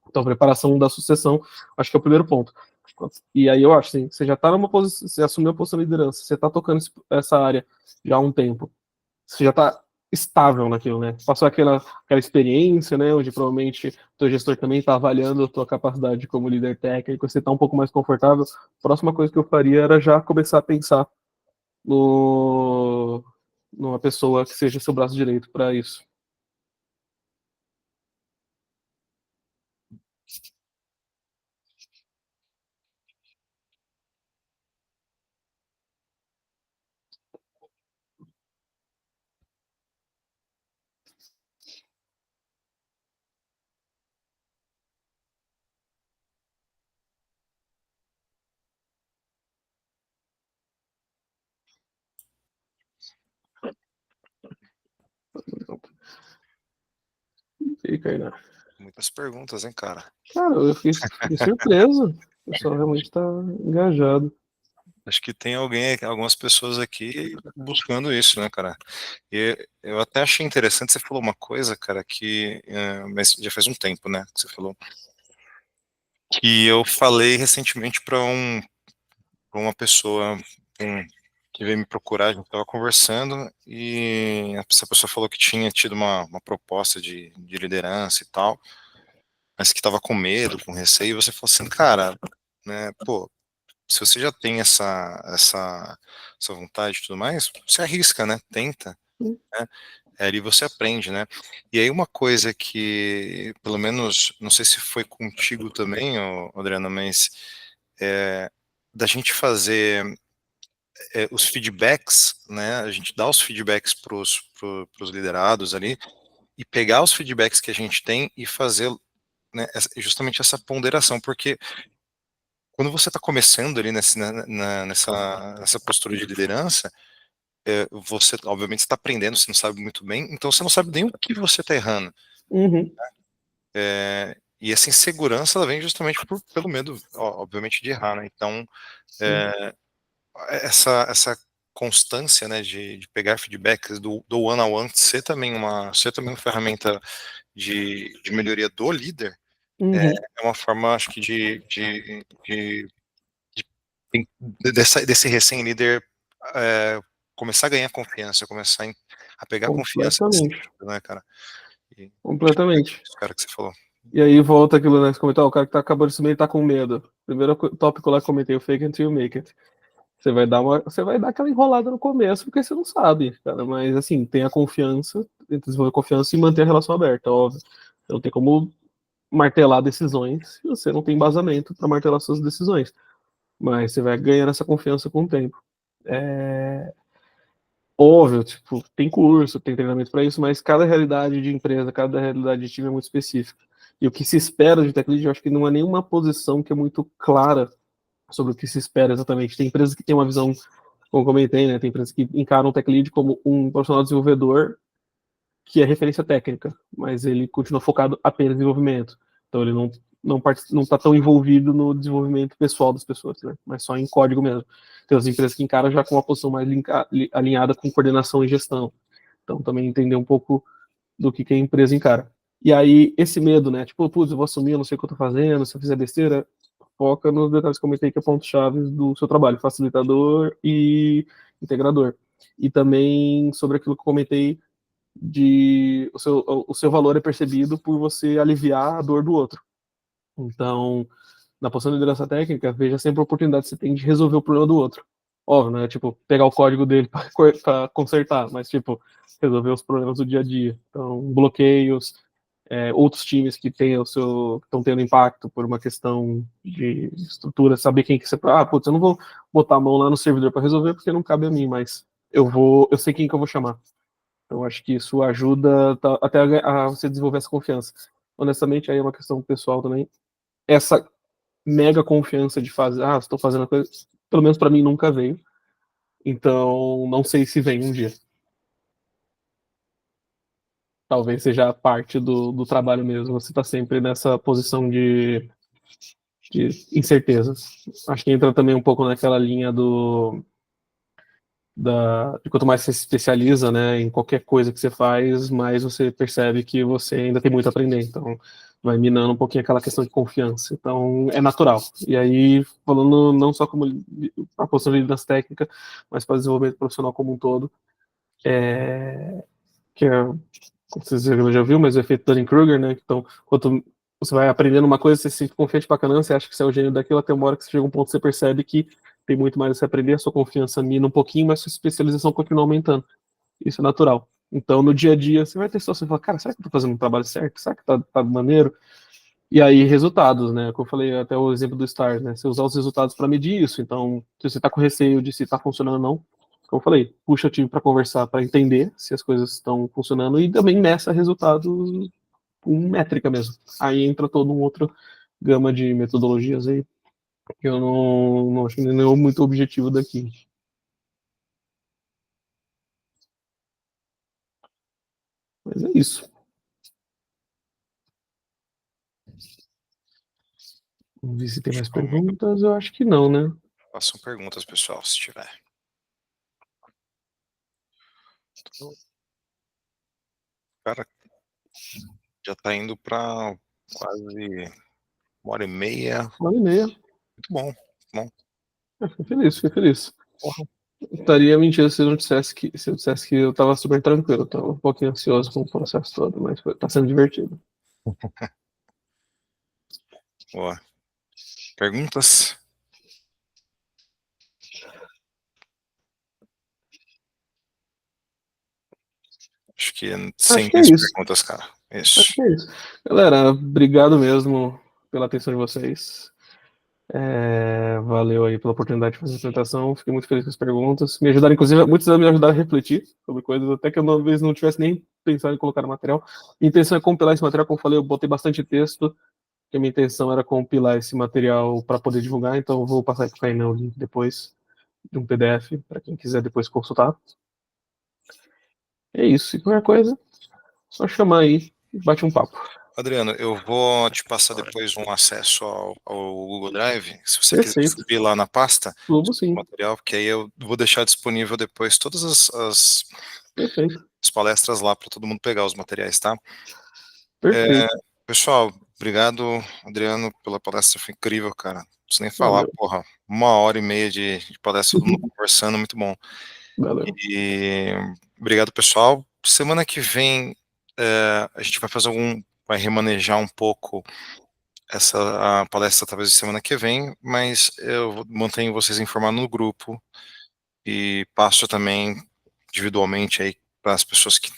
Então, a preparação da sucessão, acho que é o primeiro ponto. E aí eu acho, assim, você já está numa posição, você assumiu a posição de liderança, você está tocando essa área já há um tempo, você já está estável naquilo, né? Passou aquela experiência, né? Onde provavelmente o teu gestor também está avaliando a tua capacidade como líder técnico, você está um pouco mais confortável. A próxima coisa que eu faria era já começar a pensar numa pessoa que seja seu braço direito para isso. E aí, Kainá? Muitas perguntas, hein, cara? Cara, eu fiquei surpreso. O pessoal realmente está engajado. Acho que tem algumas pessoas aqui buscando isso, né, cara? E eu até achei interessante, você falou uma coisa, cara, mas já faz um tempo, né, que você falou, que eu falei recentemente pra uma pessoa que veio me procurar, a gente estava conversando, e essa pessoa falou que tinha tido uma proposta de liderança e tal, mas que estava com medo, com receio, e você falou assim, cara, né, pô, se você já tem essa vontade e tudo mais, você arrisca, né? Tenta, né? Ali você aprende, né? E aí uma coisa que, pelo menos, não sei se foi contigo também, Adriana, mas da gente fazer os feedbacks, né? A gente dá os feedbacks para os liderados ali e pegar os feedbacks que a gente tem e fazer, né, justamente essa ponderação, porque quando você está começando ali nessa postura de liderança, você, obviamente, está aprendendo, você não sabe muito bem, então você não sabe nem o que você está errando. Uhum. E essa insegurança, ela vem justamente pelo medo, obviamente, de errar, né? Então, essa constância, né, de pegar feedbacks do one-on-one, ser também uma ferramenta de melhoria do líder, Uhum. é uma forma, acho que, desse recém-líder começar a ganhar confiança, a pegar confiança desse Completamente. líder, né, cara? E Completamente. isso, cara, que você falou. E aí volta aquilo, né? Você comentou, o cara que tá acabando de subir tá com medo. Primeiro tópico lá que eu comentei, o fake until you make it. Você vai dar aquela enrolada no começo, porque você não sabe, cara. Mas assim, tenha confiança, desenvolver confiança e manter a relação aberta, óbvio. Você não tem como martelar decisões se você não tem embasamento para martelar suas decisões. Mas você vai ganhando essa confiança com o tempo. É óbvio, tipo, tem curso, tem treinamento para isso, mas cada realidade de empresa, cada realidade de time é muito específica. E o que se espera de tech lead, eu acho que não é nenhuma posição que é muito clara sobre o que se espera exatamente. Tem empresas que têm uma visão, como eu comentei, né? Tem empresas que encaram o tech lead como um profissional desenvolvedor que é referência técnica, mas ele continua focado apenas em desenvolvimento. Então ele não está tão envolvido no desenvolvimento pessoal das pessoas, né? Mas só em código mesmo. Tem as empresas que encaram já com uma posição mais alinhada com coordenação e gestão. Então também entender um pouco do que a empresa encara. E aí, esse medo, né? Tipo, putz, eu vou assumir, eu não sei o que eu tô fazendo, se eu fizer besteira, foca nos detalhes que eu comentei, que é ponto-chave do seu trabalho, facilitador e integrador. E também sobre aquilo que eu comentei de o seu valor é percebido por você aliviar a dor do outro. Então, na posição de liderança técnica, veja sempre a oportunidade que você tem de resolver o problema do outro. Óbvio, né? Tipo, pegar o código dele para consertar, mas, tipo, resolver os problemas do dia a dia. Então, bloqueios, outros times que estão tendo impacto por uma questão de estrutura, saber quem que você. Ah, putz, eu não vou botar a mão lá no servidor para resolver porque não cabe a mim, mas eu sei quem que eu vou chamar. Então, acho que isso ajuda até a você desenvolver essa confiança. Honestamente, aí é uma questão pessoal também. Essa mega confiança de fazer, estou fazendo a coisa, pelo menos para mim nunca veio. Então, não sei se vem um dia. Talvez seja parte do trabalho mesmo. Você está sempre nessa posição de incertezas. Acho que entra também um pouco naquela linha de quanto mais você se especializa, né, em qualquer coisa que você faz, mais você percebe que você ainda tem muito a aprender. Então, vai minando um pouquinho aquela questão de confiança. Então, é natural. E aí, falando não só como a posição de liderança técnica, mas para desenvolvimento profissional como um todo, que é, vocês já viu, mas o efeito Dunning-Kruger, né? Então, quanto você vai aprendendo uma coisa, você se sente confiante pra caramba, você acha que você é o gênio daquilo, até uma hora que você chega a um ponto que você percebe que tem muito mais a se aprender, a sua confiança mina um pouquinho, mas sua especialização continua aumentando. Isso é natural. Então, no dia a dia, você vai ter situação e falar, cara, será que eu tô fazendo um trabalho certo? Será que tá maneiro? E aí, resultados, né? Como eu falei até o exemplo do Stars, né? Você usar os resultados para medir isso. Então, se você tá com receio de se tá funcionando ou não, como eu falei, puxa o time para conversar, para entender se as coisas estão funcionando e também meça resultados com métrica mesmo. Aí entra todo um outro gama de metodologias aí que eu não acho que não é muito objetivo daqui. Mas é isso. Vamos ver se tem mais perguntas. Eu acho que não, né? Façam perguntas, pessoal, se tiver. Cara, já tá indo para quase 1h30. 1h30. Muito bom, bom. Fiquei feliz, fiquei feliz. Estaria mentindo se eu não dissesse que, se eu dissesse que eu tava super tranquilo. Eu tava um pouquinho ansioso com o processo todo, mas tá sendo divertido. Boa. Perguntas? Acho que sem que é isso. perguntas, cara. Acho Isso. que é isso. Galera, obrigado mesmo pela atenção de vocês. Valeu aí pela oportunidade de fazer a apresentação. Fiquei muito feliz com as perguntas. Me ajudaram, inclusive, muitos me ajudaram a refletir sobre coisas, até que eu talvez não tivesse nem pensado em colocar no material. A intenção é compilar esse material, como eu falei, eu botei bastante texto, que a minha intenção era compilar esse material para poder divulgar, então eu vou passar para o Kainan o link depois de um PDF, para quem quiser depois consultar. É isso. E qualquer coisa, só chamar aí e bate um papo. Adriano, eu vou te passar depois um acesso ao Google Drive, se você quiser Perfeito. subir lá na pasta, Globo, sim. o material, porque aí eu vou deixar disponível depois todas as Perfeito. palestras lá para todo mundo pegar os materiais, tá? Perfeito. Pessoal, obrigado, Adriano, pela palestra, foi incrível, cara. Não preciso nem falar, Valeu. porra, 1h30 de palestra, todo mundo conversando, muito bom. Valeu. E obrigado, pessoal. Semana que vem a gente vai remanejar um pouco a palestra, talvez de semana que vem, mas eu mantenho vocês informados no grupo e passo também individualmente aí para as pessoas que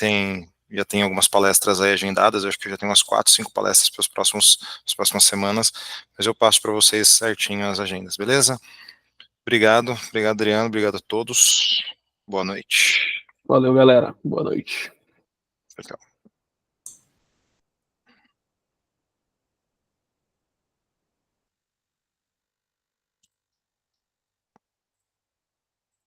já tem algumas palestras aí agendadas. Eu acho que eu já tenho umas 4, 5 palestras para as próximas semanas, mas eu passo para vocês certinho as agendas, beleza? Obrigado, Adriano, obrigado a todos. Boa noite. Valeu, galera. Boa noite. Tchau.